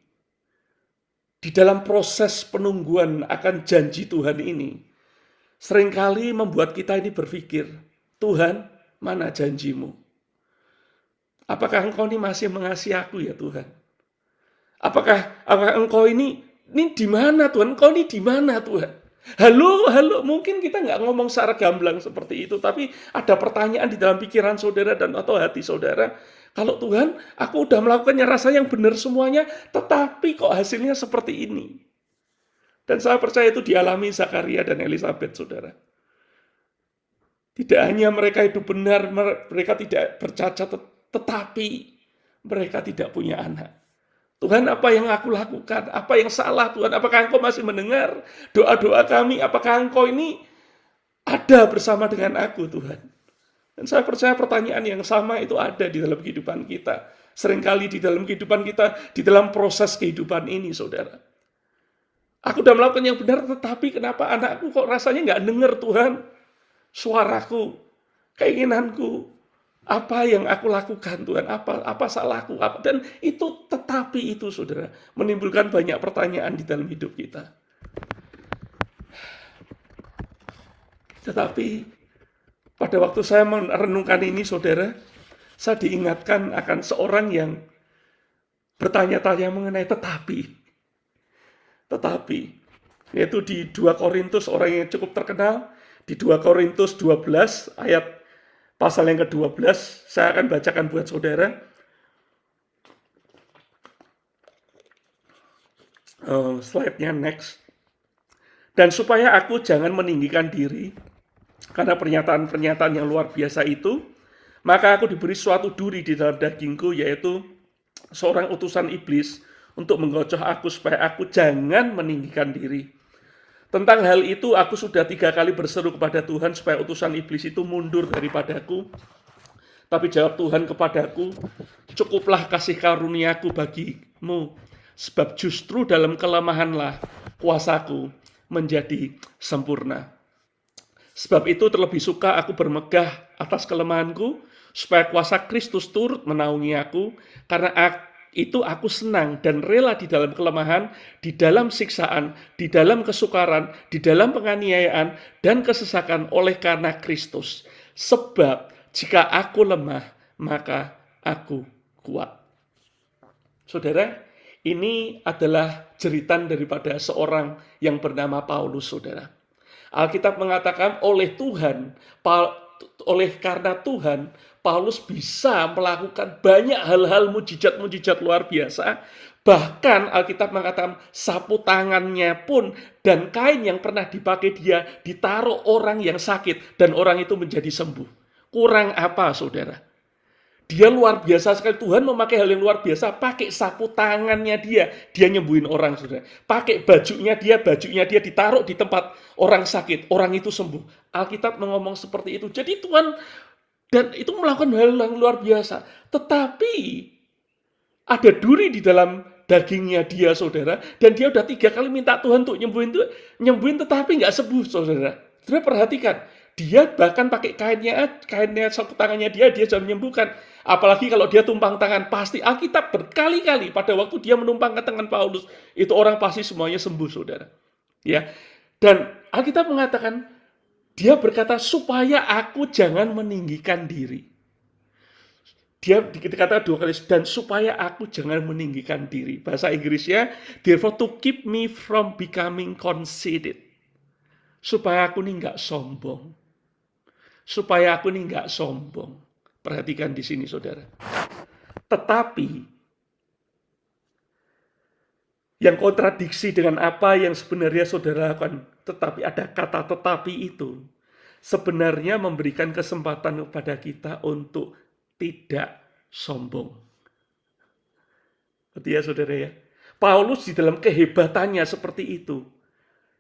di dalam proses penungguan akan janji Tuhan ini seringkali membuat kita ini berpikir, Tuhan, mana janjimu? Apakah engkau ini masih mengasihi aku ya Tuhan? Apakah engkau ini di mana Tuhan? Engkau ini di mana Tuhan? Halo, mungkin kita nggak ngomong secara gamblang seperti itu, tapi ada pertanyaan di dalam pikiran saudara dan atau hati saudara. Kalau Tuhan, aku udah melakukannya rasa yang benar semuanya, tetapi kok hasilnya seperti ini. Dan saya percaya itu dialami Zakaria dan Elisabet, saudara. Tidak hanya mereka itu benar, mereka tidak bercacat, tetapi mereka tidak punya anak. Tuhan, apa yang aku lakukan? Apa yang salah Tuhan? Apakah Engkau masih mendengar doa-doa kami? Apakah Engkau ini ada bersama dengan aku Tuhan? Dan saya percaya pertanyaan yang sama itu ada di dalam kehidupan kita. Seringkali di dalam kehidupan kita, di dalam proses kehidupan ini saudara. Aku udah melakukan yang benar, tetapi kenapa anakku kok rasanya nggak dengar Tuhan? Suaraku, keinginanku. Apa yang aku lakukan Tuhan? Apa salahku? Dan itu tetapi itu saudara menimbulkan banyak pertanyaan di dalam hidup kita. Tetapi pada waktu saya merenungkan ini saudara, saya diingatkan akan seorang yang bertanya-tanya mengenai tetapi, yaitu di 2 Korintus, orang yang cukup terkenal, di 2 Korintus 12 ayat pasal yang ke-12, saya akan bacakan buat saudara. Slide-nya next. Dan supaya aku jangan meninggikan diri, karena pernyataan-pernyataan yang luar biasa itu, maka aku diberi suatu duri di dalam dagingku, yaitu seorang utusan iblis, untuk menggocoh aku supaya aku jangan meninggikan diri. Tentang hal itu aku sudah 3 kali berseru kepada Tuhan supaya utusan iblis itu mundur daripadaku. Tapi jawab Tuhan kepadaku, cukuplah kasih karuniaku bagimu, sebab justru dalam kelemahanlah kuasaku menjadi sempurna. Sebab itu terlebih suka aku bermegah atas kelemahanku, supaya kuasa Kristus turut menaungi aku, karena itu aku senang dan rela di dalam kelemahan, di dalam siksaan, di dalam kesukaran, di dalam penganiayaan, dan kesesakan oleh karena Kristus. Sebab jika aku lemah, maka aku kuat. Saudara, ini adalah jeritan daripada seorang yang bernama Paulus, saudara. Alkitab mengatakan oleh karena Tuhan, Paulus bisa melakukan banyak hal-hal mujizat-mujizat luar biasa. Bahkan Alkitab mengatakan sapu tangannya pun dan kain yang pernah dipakai dia ditaruh orang yang sakit dan orang itu menjadi sembuh. Kurang apa saudara? Dia luar biasa sekali. Tuhan memakai hal yang luar biasa. Pakai sapu tangannya dia nyembuhin orang saudara. Pakai bajunya dia ditaruh di tempat orang sakit. Orang itu sembuh. Alkitab ngomong seperti itu. Jadi Tuhan dan itu melakukan hal yang luar biasa. Tetapi ada duri di dalam dagingnya dia, saudara. Dan dia udah 3 kali minta Tuhan untuk nyembuhin tetapi nggak sembuh, saudara. Saudara perhatikan. Dia bahkan pakai kainnya sapu tangannya dia sudah menyembuhkan. Apalagi kalau dia tumpang tangan, pasti Alkitab berkali-kali pada waktu dia menumpangkan tangan Paulus, itu orang pasti semuanya sembuh, saudara. Ya. Dan Alkitab mengatakan, dia berkata, supaya aku jangan meninggikan diri. Dia dikatakan 2 kali, dan supaya aku jangan meninggikan diri. Bahasa Inggrisnya, therefore to keep me from becoming conceited. Supaya aku ini nggak sombong. Supaya aku ini nggak sombong. Perhatikan di sini, saudara. Tetapi, yang kontradiksi dengan apa yang sebenarnya saudara lakukan, tetapi ada kata tetapi itu, sebenarnya memberikan kesempatan kepada kita untuk tidak sombong. Berarti ya saudara ya. Paulus di dalam kehebatannya seperti itu.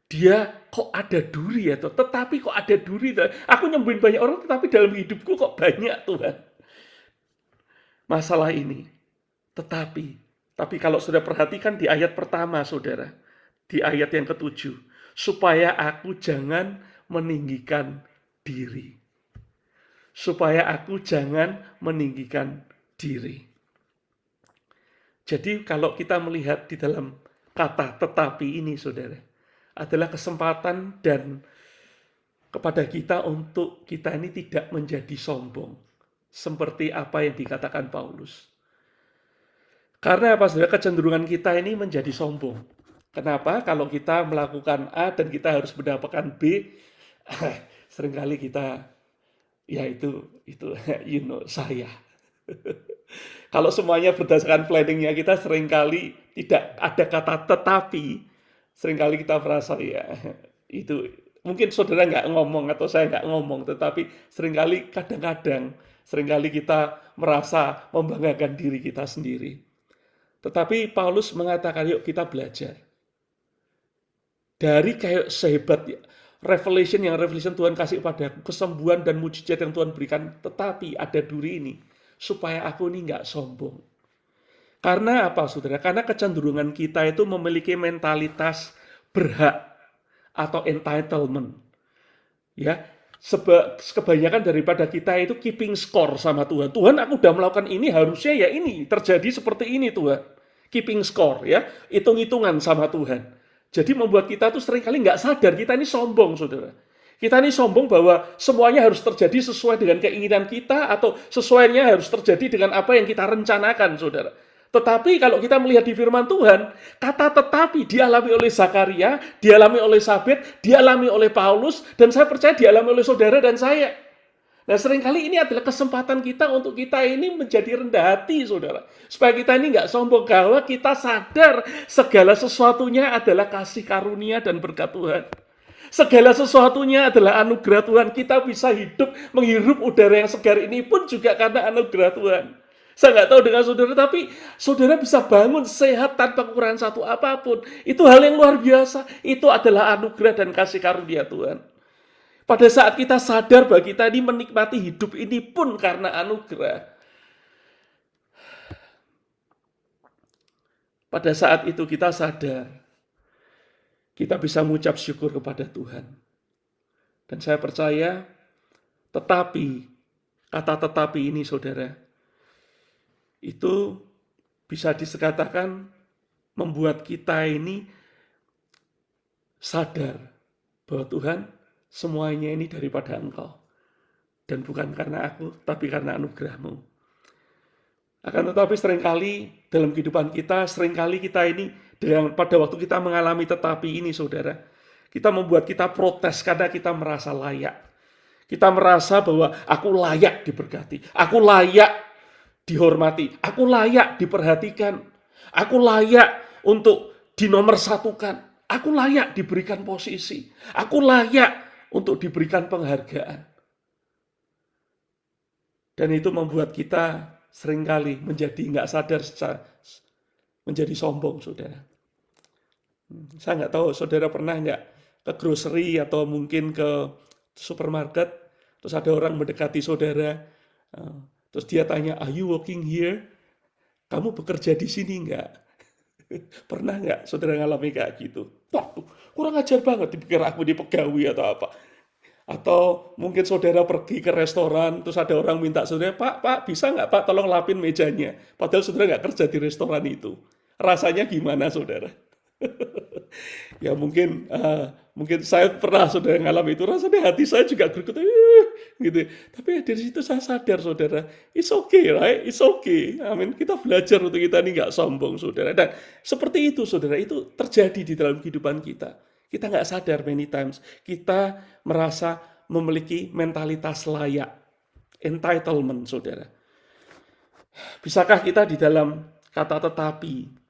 Dia kok ada duri ya, tetapi kok ada duri. Aku nyembuhin banyak orang, tetapi dalam hidupku kok banyak Tuhan. Masalah ini. Tapi kalau sudah perhatikan di ayat pertama saudara. Di ayat yang ke-7. Supaya aku jangan meninggikan diri. Supaya aku jangan meninggikan diri. Jadi kalau kita melihat di dalam kata tetapi ini saudara, adalah kesempatan dan kepada kita untuk kita ini tidak menjadi sombong. Seperti apa yang dikatakan Paulus. Karena apa saudara, kecenderungan kita ini menjadi sombong. Kenapa? Kalau kita melakukan A dan kita harus mendapatkan B, seringkali kita, ya itu saya. Kalau semuanya berdasarkan planningnya kita, seringkali tidak ada kata tetapi. Seringkali kita merasa ya itu mungkin saudara nggak ngomong atau saya nggak ngomong, tetapi seringkali seringkali kita merasa membanggakan diri kita sendiri. Tetapi Paulus mengatakan yuk kita belajar dari kayak sehebat revelation Tuhan kasih padaku, kesembuhan dan mujizat yang Tuhan berikan, tetapi ada duri ini supaya aku ini nggak sombong. Karena apa saudara? Karena kecenderungan kita itu memiliki mentalitas berhak atau entitlement. Ya, kebanyakan daripada kita itu keeping score sama Tuhan. Tuhan, aku udah melakukan ini, harusnya ya ini terjadi seperti ini Tuhan. Keeping score ya, hitung-hitungan sama Tuhan. Jadi membuat kita tuh seringkali nggak sadar kita ini sombong, saudara. Kita ini sombong bahwa semuanya harus terjadi sesuai dengan keinginan kita atau sesuainya harus terjadi dengan apa yang kita rencanakan, saudara. Tetapi kalau kita melihat di firman Tuhan, kata tetapi dialami oleh Zakaria, dialami oleh Sabet, dialami oleh Paulus, dan saya percaya dialami oleh saudara dan saya. Nah, seringkali ini adalah kesempatan kita untuk kita ini menjadi rendah hati, saudara. Supaya kita ini nggak sombong, bahwa kita sadar segala sesuatunya adalah kasih karunia dan berkat Tuhan. Segala sesuatunya adalah anugerah Tuhan. Kita bisa hidup, menghirup udara yang segar ini pun juga karena anugerah Tuhan. Saya nggak tahu dengan saudara, tapi saudara bisa bangun sehat tanpa kekurangan satu apapun. Itu hal yang luar biasa. Itu adalah anugerah dan kasih karunia Tuhan. Pada saat kita sadar bahwa kita ini menikmati hidup ini pun karena anugerah. Pada saat itu kita sadar, kita bisa mengucap syukur kepada Tuhan. Dan saya percaya, tetapi, kata tetapi ini saudara, itu bisa dikatakan membuat kita ini sadar bahwa Tuhan, semuanya ini daripada Engkau. Dan bukan karena aku, tapi karena anugerah-Mu. Akan tetapi seringkali dalam kehidupan kita, seringkali kita ini pada waktu kita mengalami tetapi ini saudara, kita membuat kita protes karena kita merasa layak. Kita merasa bahwa aku layak diberkati, aku layak dihormati, aku layak diperhatikan, aku layak untuk dinomorsatukan, aku layak diberikan posisi, aku layak untuk diberikan penghargaan. Dan itu membuat kita seringkali menjadi nggak sadar, menjadi sombong, saudara. Saya nggak tahu, saudara pernah nggak ke grocery atau mungkin ke supermarket, terus ada orang mendekati saudara, terus dia tanya, "Are you working here?" Kamu bekerja di sini nggak? Pernah nggak saudara ngalami kayak gitu? Wah, kurang ajar banget, dipikir aku di pegawai atau apa. Atau mungkin saudara pergi ke restoran, terus ada orang minta saudara, Pak, bisa nggak Pak tolong lapin mejanya? Padahal saudara nggak kerja di restoran itu. Rasanya gimana saudara? Ya mungkin saya pernah saudara ngalami itu, rasanya hati saya juga gerget, gitu. Tapi dari situ saya sadar saudara, it's okay, right? It's okay. Amin. Kita belajar untuk kita ini nggak sombong saudara. Dan seperti itu saudara, itu terjadi di dalam kehidupan kita. Kita nggak sadar many times. Kita merasa memiliki mentalitas layak, entitlement saudara. Bisakah kita di dalam kata tetapi,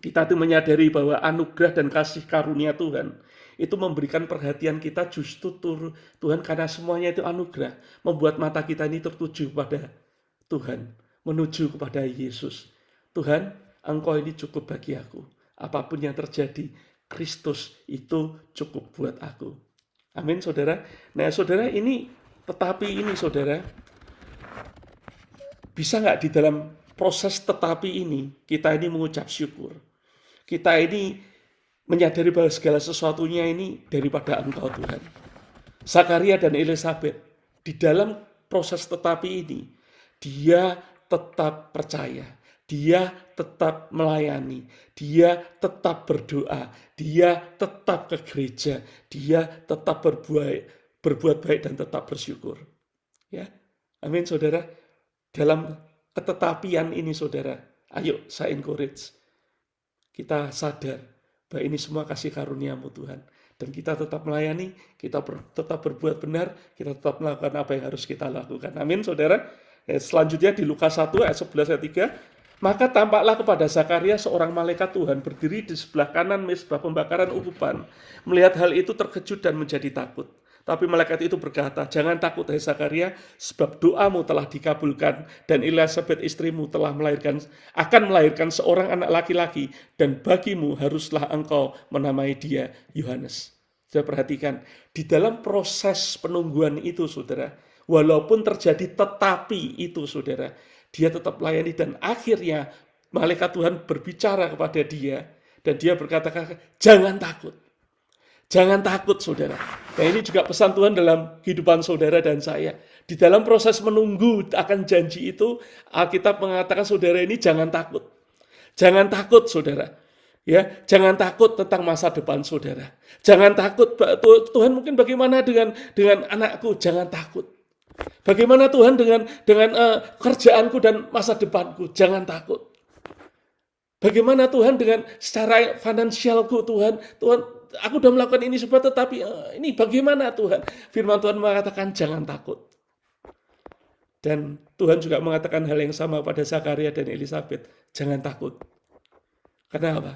kita itu menyadari bahwa anugerah dan kasih karunia Tuhan itu memberikan perhatian kita justru Tuhan, karena semuanya itu anugerah, membuat mata kita ini tertuju pada Tuhan, menuju kepada Yesus. Tuhan, Engkau ini cukup bagi aku. Apapun yang terjadi, Kristus itu cukup buat aku. Amin saudara. Nah saudara, ini tetapi ini saudara, bisa nggak di dalam proses tetapi ini kita ini mengucap syukur? Kita ini menyadari bahwa segala sesuatunya ini daripada Engkau Tuhan. Zakaria dan Elisabet di dalam proses tetapi ini, dia tetap percaya, dia tetap melayani, dia tetap berdoa, dia tetap ke gereja, dia tetap berbuat baik dan tetap bersyukur. Ya, amin saudara. Dalam ketetapian ini saudara, ayo saya encourage. Kita sadar bahwa ini semua kasih karunia-Mu Tuhan. Dan kita tetap melayani, kita tetap berbuat benar, kita tetap melakukan apa yang harus kita lakukan. Amin, saudara. Selanjutnya di Lukas 1 ayat 11 ayat 3. Maka tampaklah kepada Zakaria seorang malaikat Tuhan berdiri di sebelah kanan mezbah pembakaran ungkupan. Melihat hal itu terkejut dan menjadi takut. Tapi malaikat itu berkata, "Jangan takut hai Zakaria, sebab doamu telah dikabulkan dan Elisabet istrimu akan melahirkan seorang anak laki-laki dan bagimu haruslah engkau menamai dia Yohanes." Saya perhatikan di dalam proses penungguan itu, saudara, walaupun terjadi tetapi itu, saudara, dia tetap melayani dan akhirnya malaikat Tuhan berbicara kepada dia dan dia berkata, "Jangan takut." Jangan takut, saudara. Nah, ini juga pesan Tuhan dalam kehidupan saudara dan saya. Di dalam proses menunggu akan janji itu, Alkitab mengatakan saudara ini jangan takut. Jangan takut saudara. Ya, jangan takut tentang masa depan saudara. Jangan takut, Tuhan mungkin bagaimana dengan anakku, jangan takut. Bagaimana Tuhan dengan kerjaanku dan masa depanku, jangan takut. Bagaimana Tuhan dengan secara finansialku, Tuhan, aku sudah melakukan ini semua, tetapi ini bagaimana Tuhan? Firman Tuhan mengatakan jangan takut. Dan Tuhan juga mengatakan hal yang sama pada Zakaria dan Elisabet, jangan takut. Karena apa?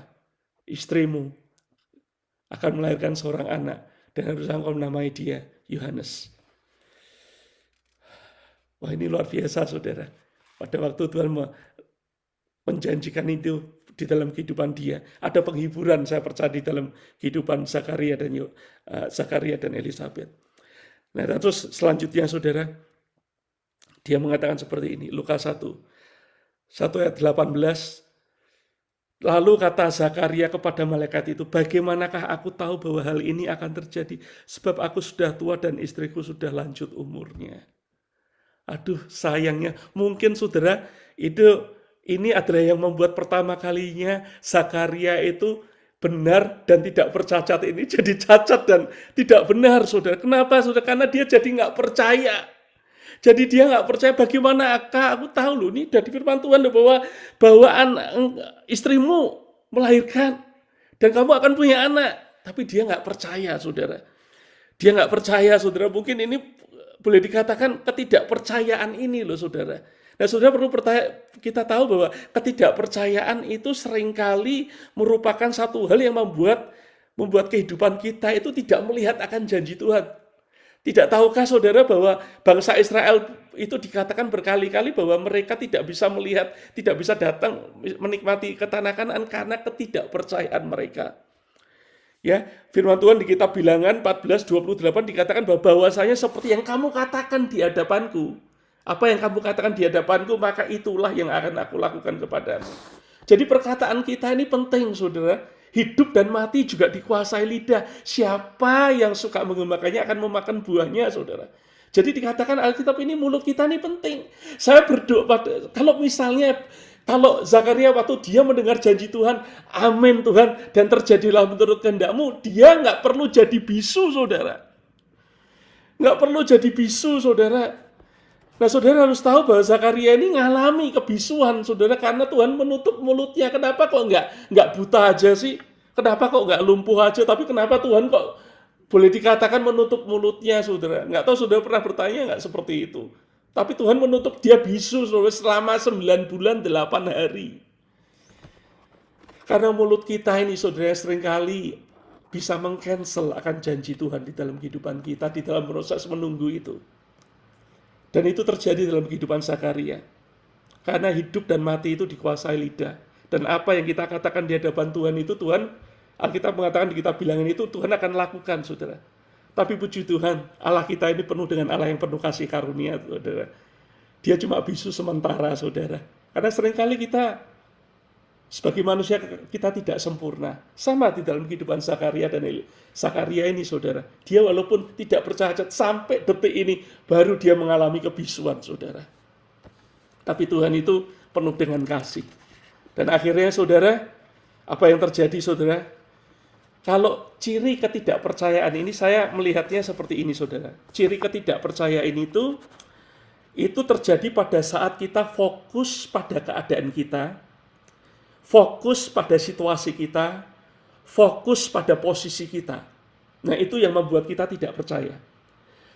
Istrimu akan melahirkan seorang anak dan harus engkau menamai dia Yohanes. Wah, ini luar biasa saudara. Pada waktu Tuhan menjanjikan itu di dalam kehidupan dia, ada penghiburan saya percaya di dalam kehidupan Zakaria dan Elisabet. Nah, terus selanjutnya saudara, dia mengatakan seperti ini, Lukas 1 ayat 18. Lalu kata Zakaria kepada malaikat itu, bagaimanakah aku tahu bahwa hal ini akan terjadi? Sebab aku sudah tua dan istriku sudah lanjut umurnya. Aduh, sayangnya mungkin saudara, ini adalah yang membuat pertama kalinya Zakaria itu benar dan tidak bercacat, ini jadi cacat dan tidak benar saudara. Kenapa saudara? Karena dia jadi nggak percaya. Jadi dia nggak percaya, bagaimana aku tahu loh, ini dari firman Tuhan bahwa istrimu melahirkan dan kamu akan punya anak. Tapi dia nggak percaya saudara. Dia nggak percaya saudara. Mungkin ini boleh dikatakan ketidakpercayaan ini loh saudara. Nah saudara perlu kita tahu bahwa ketidakpercayaan itu seringkali merupakan satu hal yang membuat kehidupan kita itu tidak melihat akan janji Tuhan. Tidak tahukah saudara bahwa bangsa Israel itu dikatakan berkali-kali bahwa mereka tidak bisa melihat, tidak bisa datang menikmati ke tanah Kanaan karena ketidakpercayaan mereka. Ya, firman Tuhan di kitab Bilangan 14:28 dikatakan bahwasanya seperti yang kamu katakan di hadapanku. Apa yang kamu katakan di hadapanku, maka itulah yang akan aku lakukan kepadamu. Jadi perkataan kita ini penting saudara. Hidup dan mati juga dikuasai lidah. Siapa yang suka mengemakannya akan memakan buahnya, saudara. Jadi dikatakan Alkitab ini mulut kita ini penting. Saya berdoa kalau Zakaria waktu dia mendengar janji Tuhan, amin Tuhan, dan terjadilah menurut kehendakmu, dia nggak perlu jadi bisu, saudara. Nggak perlu jadi bisu, saudara. Nah, saudara harus tahu bahwa Zakaria ini ngalami kebisuan, saudara, karena Tuhan menutup mulutnya. Kenapa kok nggak buta aja sih? Kenapa kok nggak lumpuh aja? Tapi kenapa Tuhan kok boleh dikatakan menutup mulutnya, saudara? Nggak tahu saudara pernah bertanya nggak seperti itu? Tapi Tuhan menutup dia bisu, saudara, selama 9 bulan 8 hari. Karena mulut kita ini, saudara, seringkali bisa meng-cancel akan janji Tuhan di dalam kehidupan kita, di dalam proses menunggu itu. Dan itu terjadi dalam kehidupan Zakaria. Karena hidup dan mati itu dikuasai lidah. Dan apa yang kita katakan di hadapan Tuhan itu, Tuhan, Alkitab mengatakan di kitab Bilangan itu, Tuhan akan lakukan, saudara. Tapi puji Tuhan, Allah kita ini penuh dengan Allah yang penuh kasih karunia, saudara. Dia cuma bisu sementara, saudara. Karena seringkali kita, sebagai manusia, kita tidak sempurna. Sama di dalam kehidupan Zakaria dan Zakaria ini, saudara. Dia walaupun tidak bercacat, sampai detik ini, baru dia mengalami kebisuan, saudara. Tapi Tuhan itu penuh dengan kasih. Dan akhirnya, saudara, apa yang terjadi, saudara? Kalau ciri ketidakpercayaan ini, saya melihatnya seperti ini, saudara. Ciri ketidakpercayaan itu terjadi pada saat kita fokus pada keadaan kita, fokus pada situasi kita, fokus pada posisi kita. Nah, itu yang membuat kita tidak percaya.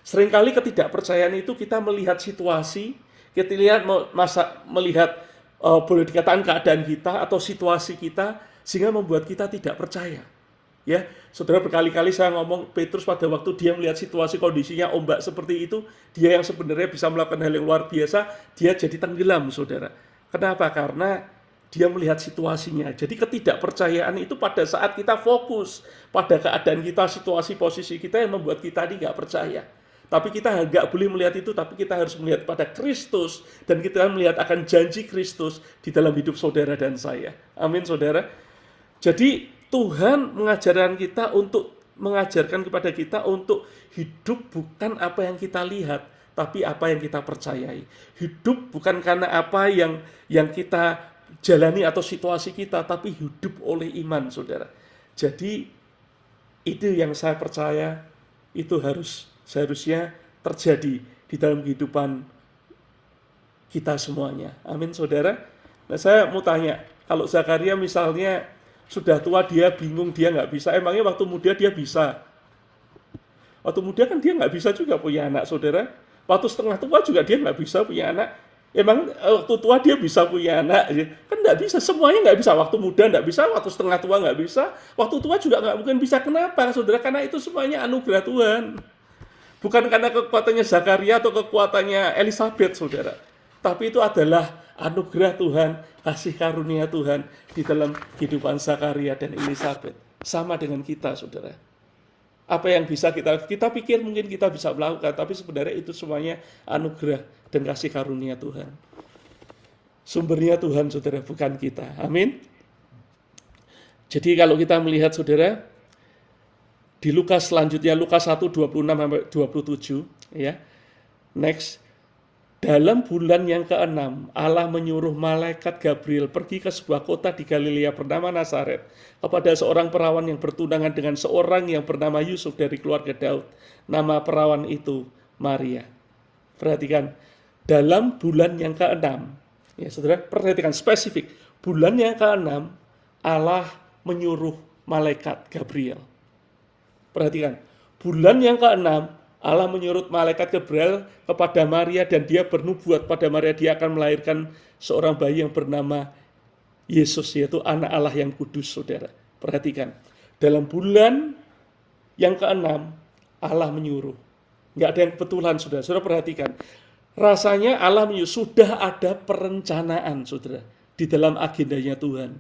Seringkali ketidakpercayaan itu kita melihat situasi, kita melihat boleh dikatakan keadaan kita atau situasi kita, sehingga membuat kita tidak percaya. Ya, saudara, berkali-kali saya ngomong, Petrus pada waktu dia melihat situasi kondisinya ombak seperti itu, dia yang sebenarnya bisa melakukan hal yang luar biasa, dia jadi tenggelam, saudara. Kenapa? Karena dia melihat situasinya. Jadi ketidakpercayaan itu pada saat kita fokus pada keadaan kita, situasi, posisi kita yang membuat kita ini nggak percaya. Tapi kita nggak boleh melihat itu, tapi kita harus melihat pada Kristus, dan kita melihat akan janji Kristus di dalam hidup saudara dan saya. Amin, saudara. Jadi Tuhan mengajarkan kita untuk mengajarkan kepada kita untuk hidup bukan apa yang kita lihat, tapi apa yang kita percayai. Hidup bukan karena apa yang kita jalani atau situasi kita, tapi hidup oleh iman, saudara. Jadi itu yang saya percaya itu seharusnya terjadi di dalam kehidupan kita semuanya. Amin, saudara. Nah, saya mau tanya, kalau Zakaria misalnya sudah tua, dia bingung, dia nggak bisa. Emangnya waktu muda dia bisa? Waktu muda kan dia nggak bisa juga punya anak, saudara. Waktu setengah tua juga dia nggak bisa punya anak. Emang waktu tua dia bisa punya anak? Kan nggak bisa, semuanya nggak bisa. Waktu muda nggak bisa, waktu setengah tua nggak bisa, waktu tua juga nggak mungkin bisa. Kenapa, saudara? Karena itu semuanya anugerah Tuhan. Bukan karena kekuatannya Zakaria atau kekuatannya Elizabeth, saudara. Tapi itu adalah anugerah Tuhan, kasih karunia Tuhan di dalam kehidupan Zakaria dan Elizabeth. Sama dengan kita, saudara. Apa yang bisa kita pikir mungkin kita bisa melakukan, tapi sebenarnya itu semuanya anugerah dan kasih karunia Tuhan. Sumbernya Tuhan, saudara, bukan kita. Amin. Jadi kalau kita melihat, saudara, di Lukas selanjutnya, Lukas 1, 26-27, ya. Next. Dalam bulan yang ke-6, Allah menyuruh malaikat Gabriel pergi ke sebuah kota di Galilea bernama Nazaret kepada seorang perawan yang bertunangan dengan seorang yang bernama Yusuf dari keluarga Daud. Nama perawan itu Maria. Perhatikan, dalam bulan yang ke-6, ya saudara, perhatikan spesifik. Bulan yang ke-6, Allah menyuruh malaikat Gabriel. Perhatikan, bulan yang ke-6, Allah menyuruh malaikat Gabriel kepada Maria dan dia bernubuat pada Maria, dia akan melahirkan seorang bayi yang bernama Yesus, yaitu anak Allah yang kudus, saudara. Perhatikan, dalam bulan yang ke-6 Allah menyuruh. Nggak ada yang kebetulan, saudara. Saudara perhatikan, rasanya Allah menyuruh, sudah ada perencanaan, saudara, di dalam agendanya Tuhan.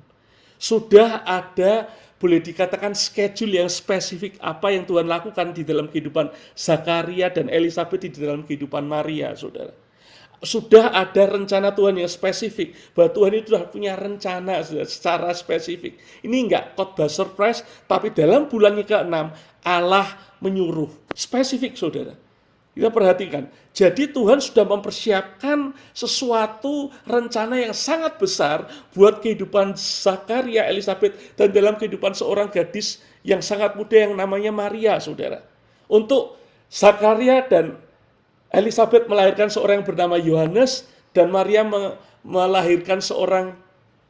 Sudah ada, boleh dikatakan schedule yang spesifik apa yang Tuhan lakukan di dalam kehidupan Zakaria dan Elizabeth, di dalam kehidupan Maria, saudara. Sudah ada rencana Tuhan yang spesifik, bahwa Tuhan itu sudah punya rencana, saudara, secara spesifik. Ini enggak khotbah surprise, tapi dalam bulan yang ke-6 Allah menyuruh spesifik, saudara. Kita perhatikan, jadi Tuhan sudah mempersiapkan sesuatu rencana yang sangat besar buat kehidupan Zakaria, Elizabeth, dan dalam kehidupan seorang gadis yang sangat muda yang namanya Maria, saudara. Untuk Zakaria dan Elizabeth melahirkan seorang yang bernama Yohanes, dan Maria melahirkan seorang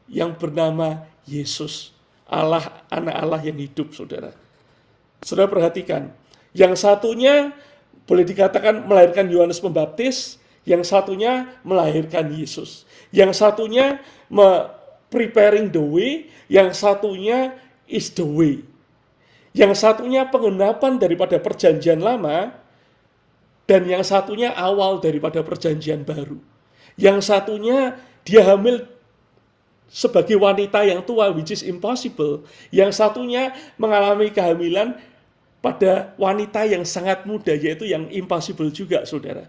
yang bernama Yesus, Allah, anak Allah yang hidup, saudara. Saudara perhatikan, yang satunya boleh dikatakan melahirkan Yohanes Pembaptis, yang satunya melahirkan Yesus. Yang satunya preparing the way, yang satunya is the way. Yang satunya penggenapan daripada perjanjian lama, dan yang satunya awal daripada perjanjian baru. Yang satunya dia hamil sebagai wanita yang tua, which is impossible. Yang satunya mengalami kehamilan pada wanita yang sangat muda, yaitu yang impossible juga, saudara.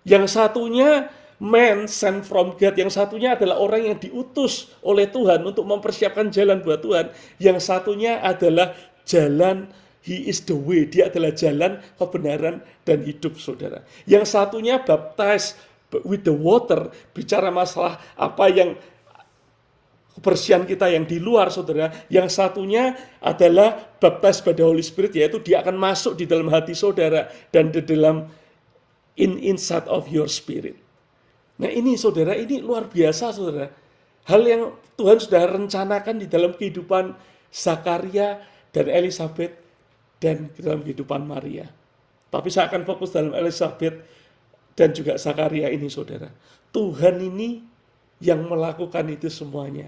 Yang satunya man sent from God, yang satunya adalah orang yang diutus oleh Tuhan untuk mempersiapkan jalan buat Tuhan. Yang satunya adalah jalan, he is the way, dia adalah jalan, kebenaran, dan hidup, saudara. Yang satunya baptize with the water, bicara masalah apa yang kebersihan kita yang di luar, saudara. Yang satunya adalah baptize by the Holy Spirit, yaitu dia akan masuk di dalam hati saudara dan di dalam inside of your spirit. Nah ini, saudara, ini luar biasa, saudara. Hal yang Tuhan sudah rencanakan di dalam kehidupan Zakaria dan Elizabeth dan dalam kehidupan Maria. Tapi saya akan fokus dalam Elizabeth dan juga Zakaria ini, saudara. Tuhan ini yang melakukan itu semuanya.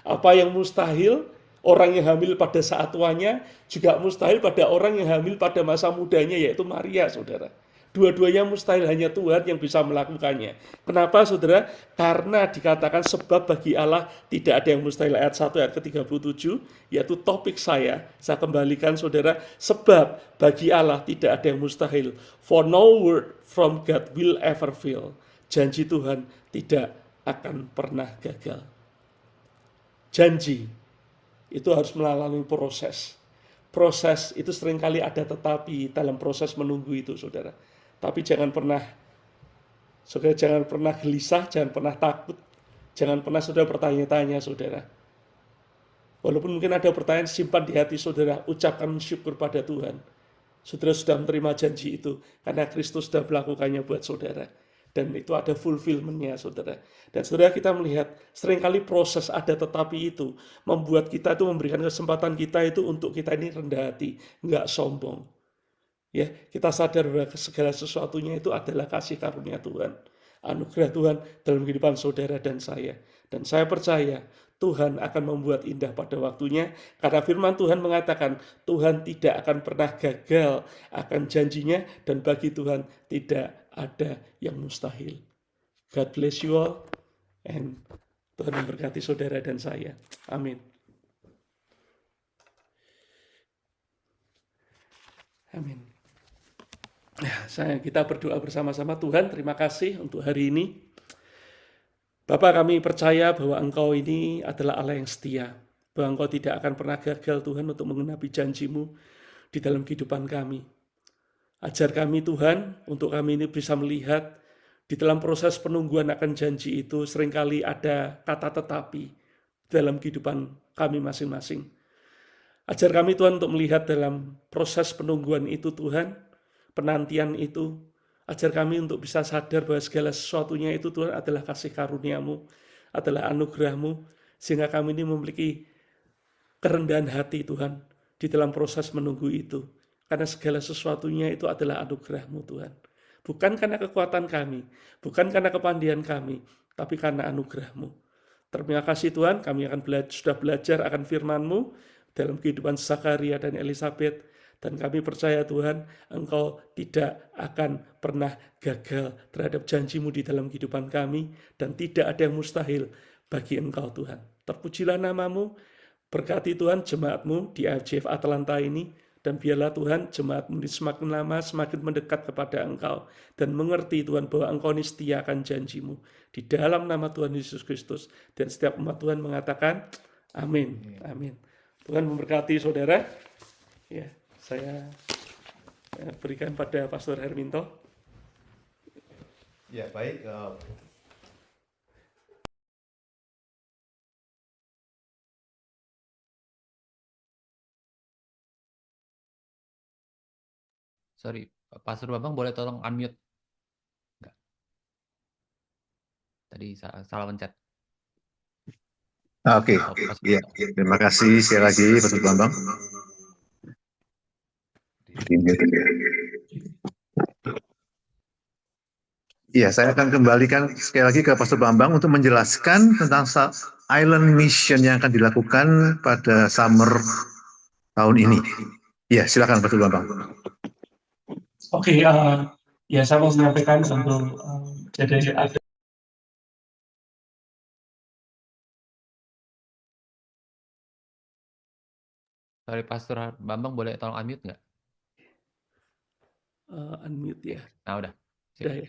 Apa yang mustahil, orang yang hamil pada saat tuanya, juga mustahil pada orang yang hamil pada masa mudanya, yaitu Maria, saudara. Dua-duanya mustahil, hanya Tuhan yang bisa melakukannya. Kenapa, saudara? Karena dikatakan sebab bagi Allah tidak ada yang mustahil. Ayat 1, ayat ke-37, yaitu topik saya kembalikan, saudara. Sebab bagi Allah tidak ada yang mustahil. For no word from God will ever fail. Janji Tuhan tidak akan pernah gagal. Janji itu harus melalui proses. proses itu seringkali ada tetapi dalam proses menunggu itu, saudara. Tapi jangan pernah gelisah, jangan pernah takut, jangan pernah saudara bertanya-tanya, saudara. Walaupun mungkin ada pertanyaan, simpan di hati saudara, ucapkan syukur pada Tuhan. Saudara sudah menerima janji itu, karena Kristus sudah melakukannya buat saudara. Dan itu ada fulfillment-nya, saudara. Dan saudara, kita melihat seringkali proses ada tetapi itu membuat kita itu, memberikan kesempatan kita itu untuk kita ini rendah hati, nggak sombong. Ya, kita sadar bahwa segala sesuatunya itu adalah kasih karunia Tuhan, anugerah Tuhan dalam kehidupan saudara dan saya. Dan saya percaya Tuhan akan membuat indah pada waktunya, karena firman Tuhan mengatakan Tuhan tidak akan pernah gagal akan janjinya, dan bagi Tuhan tidak ada yang mustahil. God bless you all, and Tuhan memberkati saudara dan saya. Amin. Amin. Kita berdoa bersama-sama. Tuhan, terima kasih untuk hari ini. Bapa, kami percaya bahwa Engkau ini adalah Allah yang setia, bahwa Engkau tidak akan pernah gagal, Tuhan, untuk menggenapi janji-Mu di dalam kehidupan kami. Ajar kami, Tuhan, untuk kami ini bisa melihat di dalam proses penungguan akan janji itu seringkali ada kata tetapi dalam kehidupan kami masing-masing. Ajar kami, Tuhan, untuk melihat dalam proses penungguan itu, Tuhan, penantian itu, ajar kami untuk bisa sadar bahwa segala sesuatunya itu, Tuhan, adalah kasih karunia-Mu, adalah anugerah-Mu, sehingga kami ini memiliki kerendahan hati, Tuhan, di dalam proses menunggu itu. Karena segala sesuatunya itu adalah anugerah-Mu, Tuhan. Bukan karena kekuatan kami, bukan karena kepandaian kami, tapi karena anugerah-Mu. Terima kasih, Tuhan, kami akan sudah belajar akan firman-Mu dalam kehidupan Zakaria dan Elisabeth. Dan kami percaya, Tuhan, Engkau tidak akan pernah gagal terhadap janji-Mu di dalam kehidupan kami, dan tidak ada yang mustahil bagi Engkau, Tuhan. Terpujilah nama-Mu, berkati Tuhan jemaat-Mu di IFJF Atlanta ini, dan biarlah Tuhan jemaat-Mu ini semakin lama semakin mendekat kepada Engkau, dan mengerti, Tuhan, bahwa Engkau ini setia akan janji-Mu. Di dalam nama Tuhan Yesus Kristus, dan setiap umat Tuhan mengatakan, amin. Amin. Tuhan memberkati saudara. Ya. Saya berikan pada Pastor Herminto. Ya, baik. Sorry, Pastor Bambang boleh tolong unmute? Enggak. Tadi salah pencet. Oke. Ya, terima kasih sekali lagi, Pastor Bambang. Iya, saya akan kembalikan sekali lagi ke Pastor Bambang untuk menjelaskan tentang Island Mission yang akan dilakukan pada summer tahun ini. Iya, silakan Pastor Bambang. Oke, ya saya mau menyampaikan untuk jadi ada. Sorry, Pastor Bambang boleh tolong unmute nggak? Unmute ya. Nah, udah. Udah ya.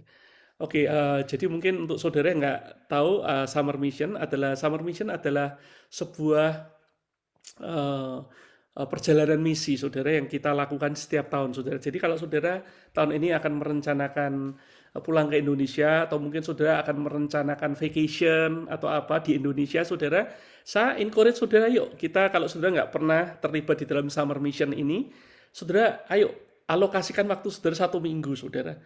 Oke, jadi mungkin untuk saudara yang nggak tahu, Summer Mission adalah sebuah perjalanan misi, saudara, yang kita lakukan setiap tahun, saudara. Jadi kalau saudara tahun ini akan merencanakan pulang ke Indonesia, atau mungkin saudara akan merencanakan vacation atau apa di Indonesia, saudara, saya encourage saudara, yuk kita, kalau saudara nggak pernah terlibat di dalam Summer Mission ini, saudara, ayo alokasikan waktu saudara 1 minggu, saudara.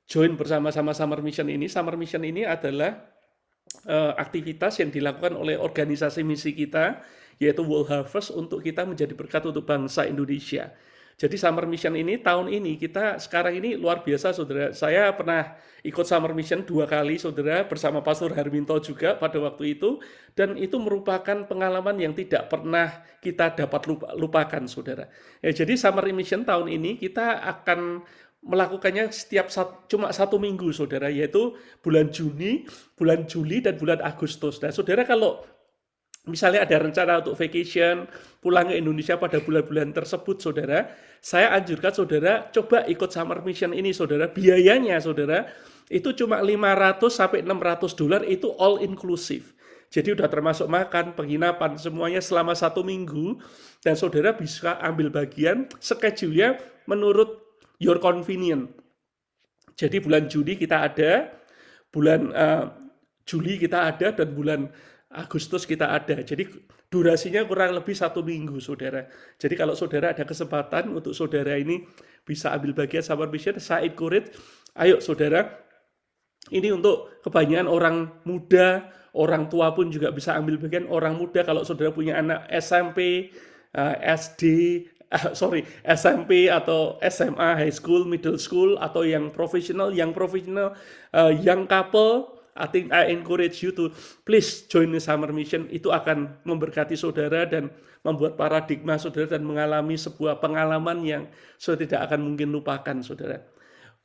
Join bersama-sama Summer Mission ini. Summer Mission ini adalah aktivitas yang dilakukan oleh organisasi misi kita, yaitu World Harvest, untuk kita menjadi berkat untuk bangsa Indonesia. Jadi Summer Mission ini, tahun ini, kita sekarang ini luar biasa, saudara. Saya pernah ikut Summer Mission 2 kali, saudara, bersama Pastor Herminto juga pada waktu itu, dan itu merupakan pengalaman yang tidak pernah kita dapat lupakan, saudara. Ya, jadi Summer Mission tahun ini kita akan melakukannya cuma 1 minggu, saudara, yaitu bulan Juni, bulan Juli, dan bulan Agustus. Nah, saudara, kalau misalnya ada rencana untuk vacation, pulang ke Indonesia pada bulan-bulan tersebut, saudara, saya anjurkan saudara coba ikut Summer Mission ini, saudara. Biayanya, saudara, itu cuma $500 sampai $600, itu all inclusive. Jadi udah termasuk makan, penginapan, semuanya selama 1 minggu, dan saudara bisa ambil bagian schedule-nya menurut your convenient. Jadi bulan Juni kita ada, bulan Juli kita ada, dan bulan Agustus kita ada. Jadi durasinya kurang lebih 1 minggu, saudara. Jadi kalau saudara ada kesempatan untuk saudara ini bisa ambil bagian summer mission, saya encourage, ayo saudara, ini untuk kebanyakan orang muda, orang tua pun juga bisa ambil bagian. Orang muda, kalau saudara punya anak SMP, SD, SMP atau SMA, high school, middle school, atau yang profesional, young couple, I think I encourage you to please join the summer mission. Itu akan memberkati saudara dan membuat paradigma saudara dan mengalami sebuah pengalaman yang saudara tidak akan mungkin lupakan, saudara.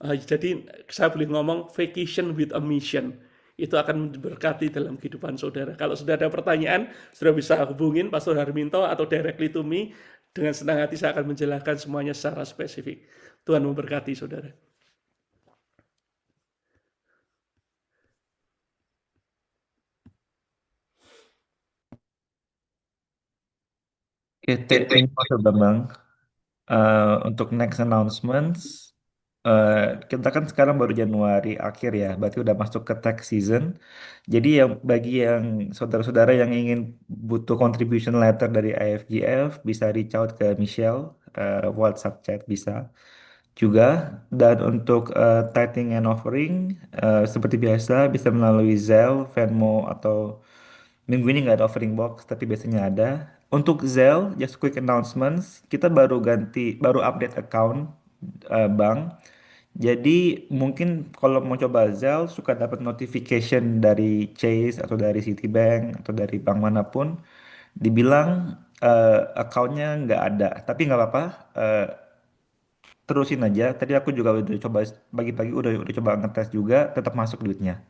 Jadi saya boleh ngomong vacation with a mission. Itu akan memberkati dalam kehidupan saudara. Kalau sudah ada pertanyaan, saudara bisa hubungin Pastor Harminto atau directly to me. Dengan senang hati saya akan menjelaskan semuanya secara spesifik. Tuhan memberkati saudara. Oke, thank you Pastor Bambang. Untuk next announcements, kita kan sekarang baru Januari akhir ya, berarti udah masuk ke tax season. Jadi bagi yang saudara-saudara yang ingin butuh contribution letter dari IFGF, bisa reach out ke Michelle, WhatsApp chat bisa juga. Dan untuk tithing and offering, seperti biasa bisa melalui Zelle, Venmo, atau minggu ini nggak ada offering box, tapi biasanya ada. Untuk Zelle, just quick announcements, kita baru update account bank. Jadi mungkin kalau mau coba Zelle, suka dapat notification dari Chase atau dari Citibank atau dari bank manapun, dibilang accountnya nggak ada. Tapi nggak apa-apa, terusin aja. Tadi aku juga udah coba pagi-pagi udah coba ngetes juga, tetap masuk duitnya.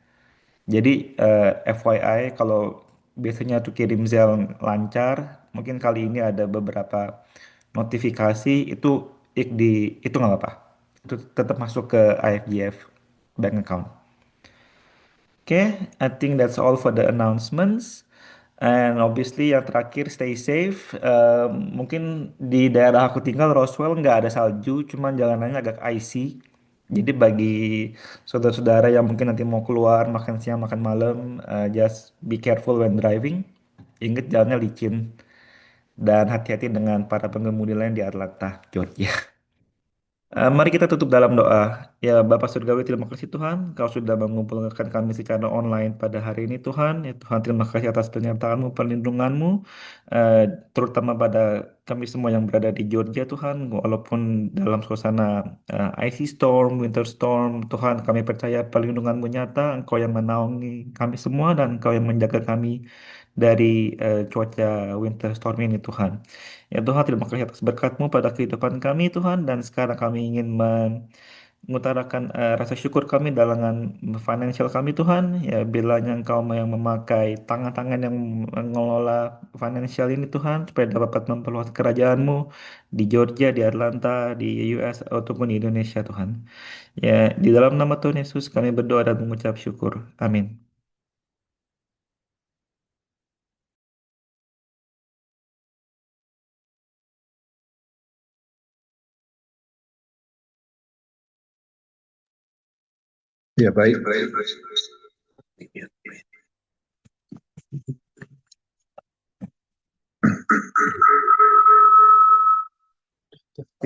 Jadi FYI, kalau biasanya tuh kirim Zelle lancar, mungkin kali ini ada beberapa notifikasi itu itu nggak apa-apa. Itu tetap masuk ke IFGF bank account. Oke, I think that's all for the announcements. And obviously yang terakhir stay safe. Mungkin di daerah aku tinggal Roswell nggak ada salju, cuman jalanannya agak icy. Jadi bagi saudara-saudara yang mungkin nanti mau keluar makan siang makan malam, just be careful when driving. Ingat jalannya licin dan hati-hati dengan para pengemudi lain di Atlanta, Georgia. Mari kita tutup dalam doa. Ya Bapak Surgawi, terima kasih Tuhan, Kau sudah mengumpulkan kami secara online pada hari ini Tuhan. Ya Tuhan, terima kasih atas penyertaan-Mu, perlindungan-Mu, eh, terutama pada kami semua yang berada di Georgia Tuhan. Walaupun dalam suasana icy storm, winter storm, Tuhan kami percaya perlindungan-Mu nyata, Engkau yang menaungi kami semua dan Engkau yang menjaga kami dari cuaca winter storm ini Tuhan. Ya Tuhan, terima kasih atas berkat-Mu pada kehidupan kami Tuhan, dan sekarang kami ingin mengutarakan rasa syukur kami dalam financial kami Tuhan. Ya bilanya Engkau yang memakai tangan-tangan yang mengelola financial ini Tuhan, supaya dapat memperluas kerajaan-Mu di Georgia, di Atlanta, di US ataupun di Indonesia Tuhan. Ya di dalam nama Tuhan Yesus kami berdoa dan mengucap syukur. Amin. Ya, baik.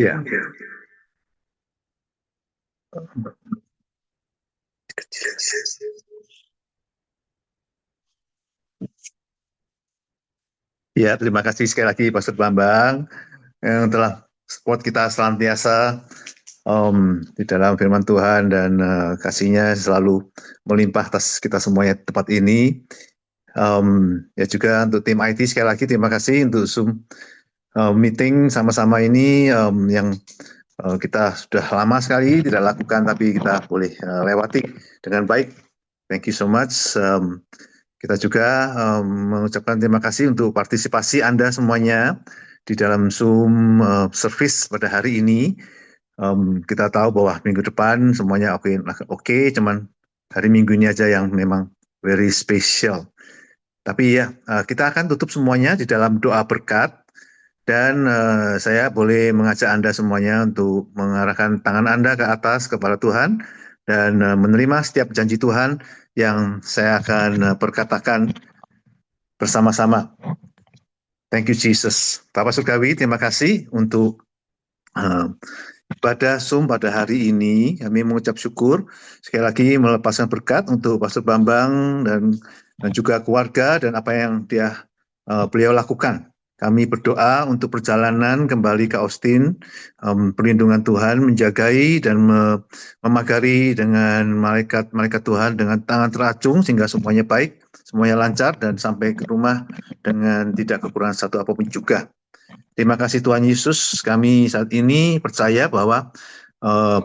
Ya. Ya, terima kasih sekali lagi Pastor Bambang yang telah support kita senantiasa di dalam firman Tuhan, dan kasih-Nya selalu melimpah atas kita semuanya di tempat ini. Ya juga untuk tim IT sekali lagi terima kasih untuk Zoom meeting sama-sama ini yang kita sudah lama sekali tidak lakukan, tapi kita boleh lewati dengan baik. Thank you so much. Kita juga mengucapkan terima kasih untuk partisipasi Anda semuanya di dalam Zoom service pada hari ini. Kita tahu bahwa minggu depan semuanya oke, cuman hari Minggu ini aja yang memang very special. Tapi ya, kita akan tutup semuanya di dalam doa berkat. Dan saya boleh mengajak Anda semuanya untuk mengarahkan tangan Anda ke atas kepada Tuhan dan menerima setiap janji Tuhan yang saya akan perkatakan bersama-sama. Thank you Jesus. Bapak Surgawi, terima kasih untuk ibadah Zoom pada hari ini. Kami mengucap syukur sekali lagi melepaskan berkat untuk Pastor Bambang dan juga keluarga dan apa yang beliau lakukan. Kami berdoa untuk perjalanan kembali ke Austin, perlindungan Tuhan menjagai dan memagari dengan malaikat Tuhan dengan tangan teracung sehingga semuanya baik, semuanya lancar dan sampai ke rumah dengan tidak kekurangan satu apapun juga. Terima kasih Tuhan Yesus, kami saat ini percaya bahwa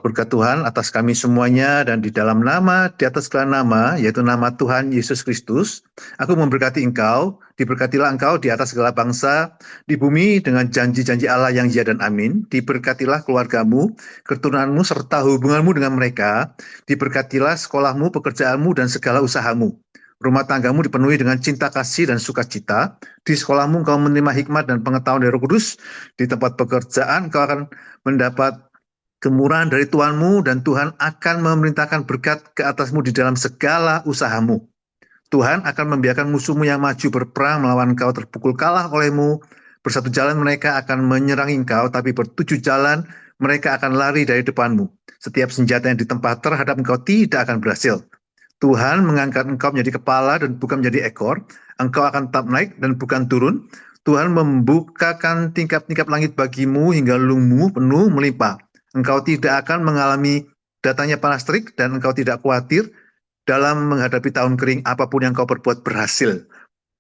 berkat Tuhan atas kami semuanya dan di dalam nama, di atas segala nama, yaitu nama Tuhan Yesus Kristus, aku memberkati engkau, diberkatilah engkau di atas segala bangsa, di bumi dengan janji-janji Allah yang ya dan amin, diberkatilah keluargamu, keturunanmu, serta hubunganmu dengan mereka, diberkatilah sekolahmu, pekerjaanmu, dan segala usahamu. Rumah tanggamu dipenuhi dengan cinta kasih dan sukacita. Di sekolahmu engkau menerima hikmat dan pengetahuan dari Roh Kudus. Di tempat pekerjaan engkau akan mendapat kemurahan dari Tuhanmu dan Tuhan akan memerintahkan berkat ke atasmu di dalam segala usahamu. Tuhan akan membiarkan musuhmu yang maju berperang melawan engkau terpukul kalah olehmu. Bersatu jalan mereka akan menyerang engkau, tapi bertujuh jalan mereka akan lari dari depanmu. Setiap senjata yang ditempa terhadap engkau tidak akan berhasil. Tuhan mengangkat engkau menjadi kepala dan bukan menjadi ekor. Engkau akan tetap naik dan bukan turun. Tuhan membukakan tingkap-tingkap langit bagimu hingga lungmu penuh melimpah. Engkau tidak akan mengalami datangnya panas terik dan engkau tidak khawatir dalam menghadapi tahun kering apapun yang kau perbuat berhasil.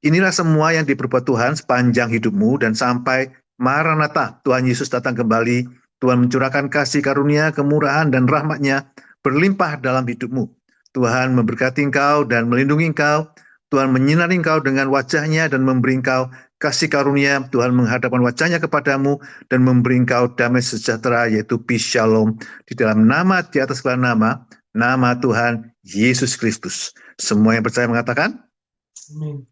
Inilah semua yang diperbuat Tuhan sepanjang hidupmu dan sampai Maranatha, Tuhan Yesus datang kembali. Tuhan mencurahkan kasih karunia, kemurahan dan rahmat-Nya berlimpah dalam hidupmu. Tuhan memberkati engkau dan melindungi engkau. Tuhan menyinari engkau dengan wajah-Nya dan memberi engkau kasih karunia. Tuhan menghadapkan wajah-Nya kepadamu dan memberi engkau damai sejahtera, yaitu peace shalom. Di dalam nama, di atas segala nama Tuhan Yesus Kristus. Semua yang percaya mengatakan,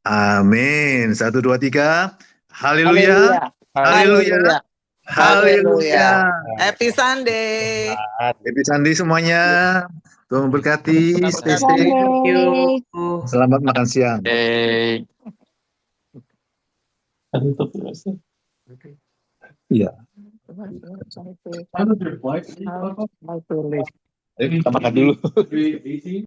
Amin. 1, 2, 3. Haleluya. Haleluya. Haleluya. Happy Sunday. Happy Sunday semuanya. Tuhan memberkati. Stay safe. Thank you. Selamat makan siang. Eh, Iya. Kita makan dulu.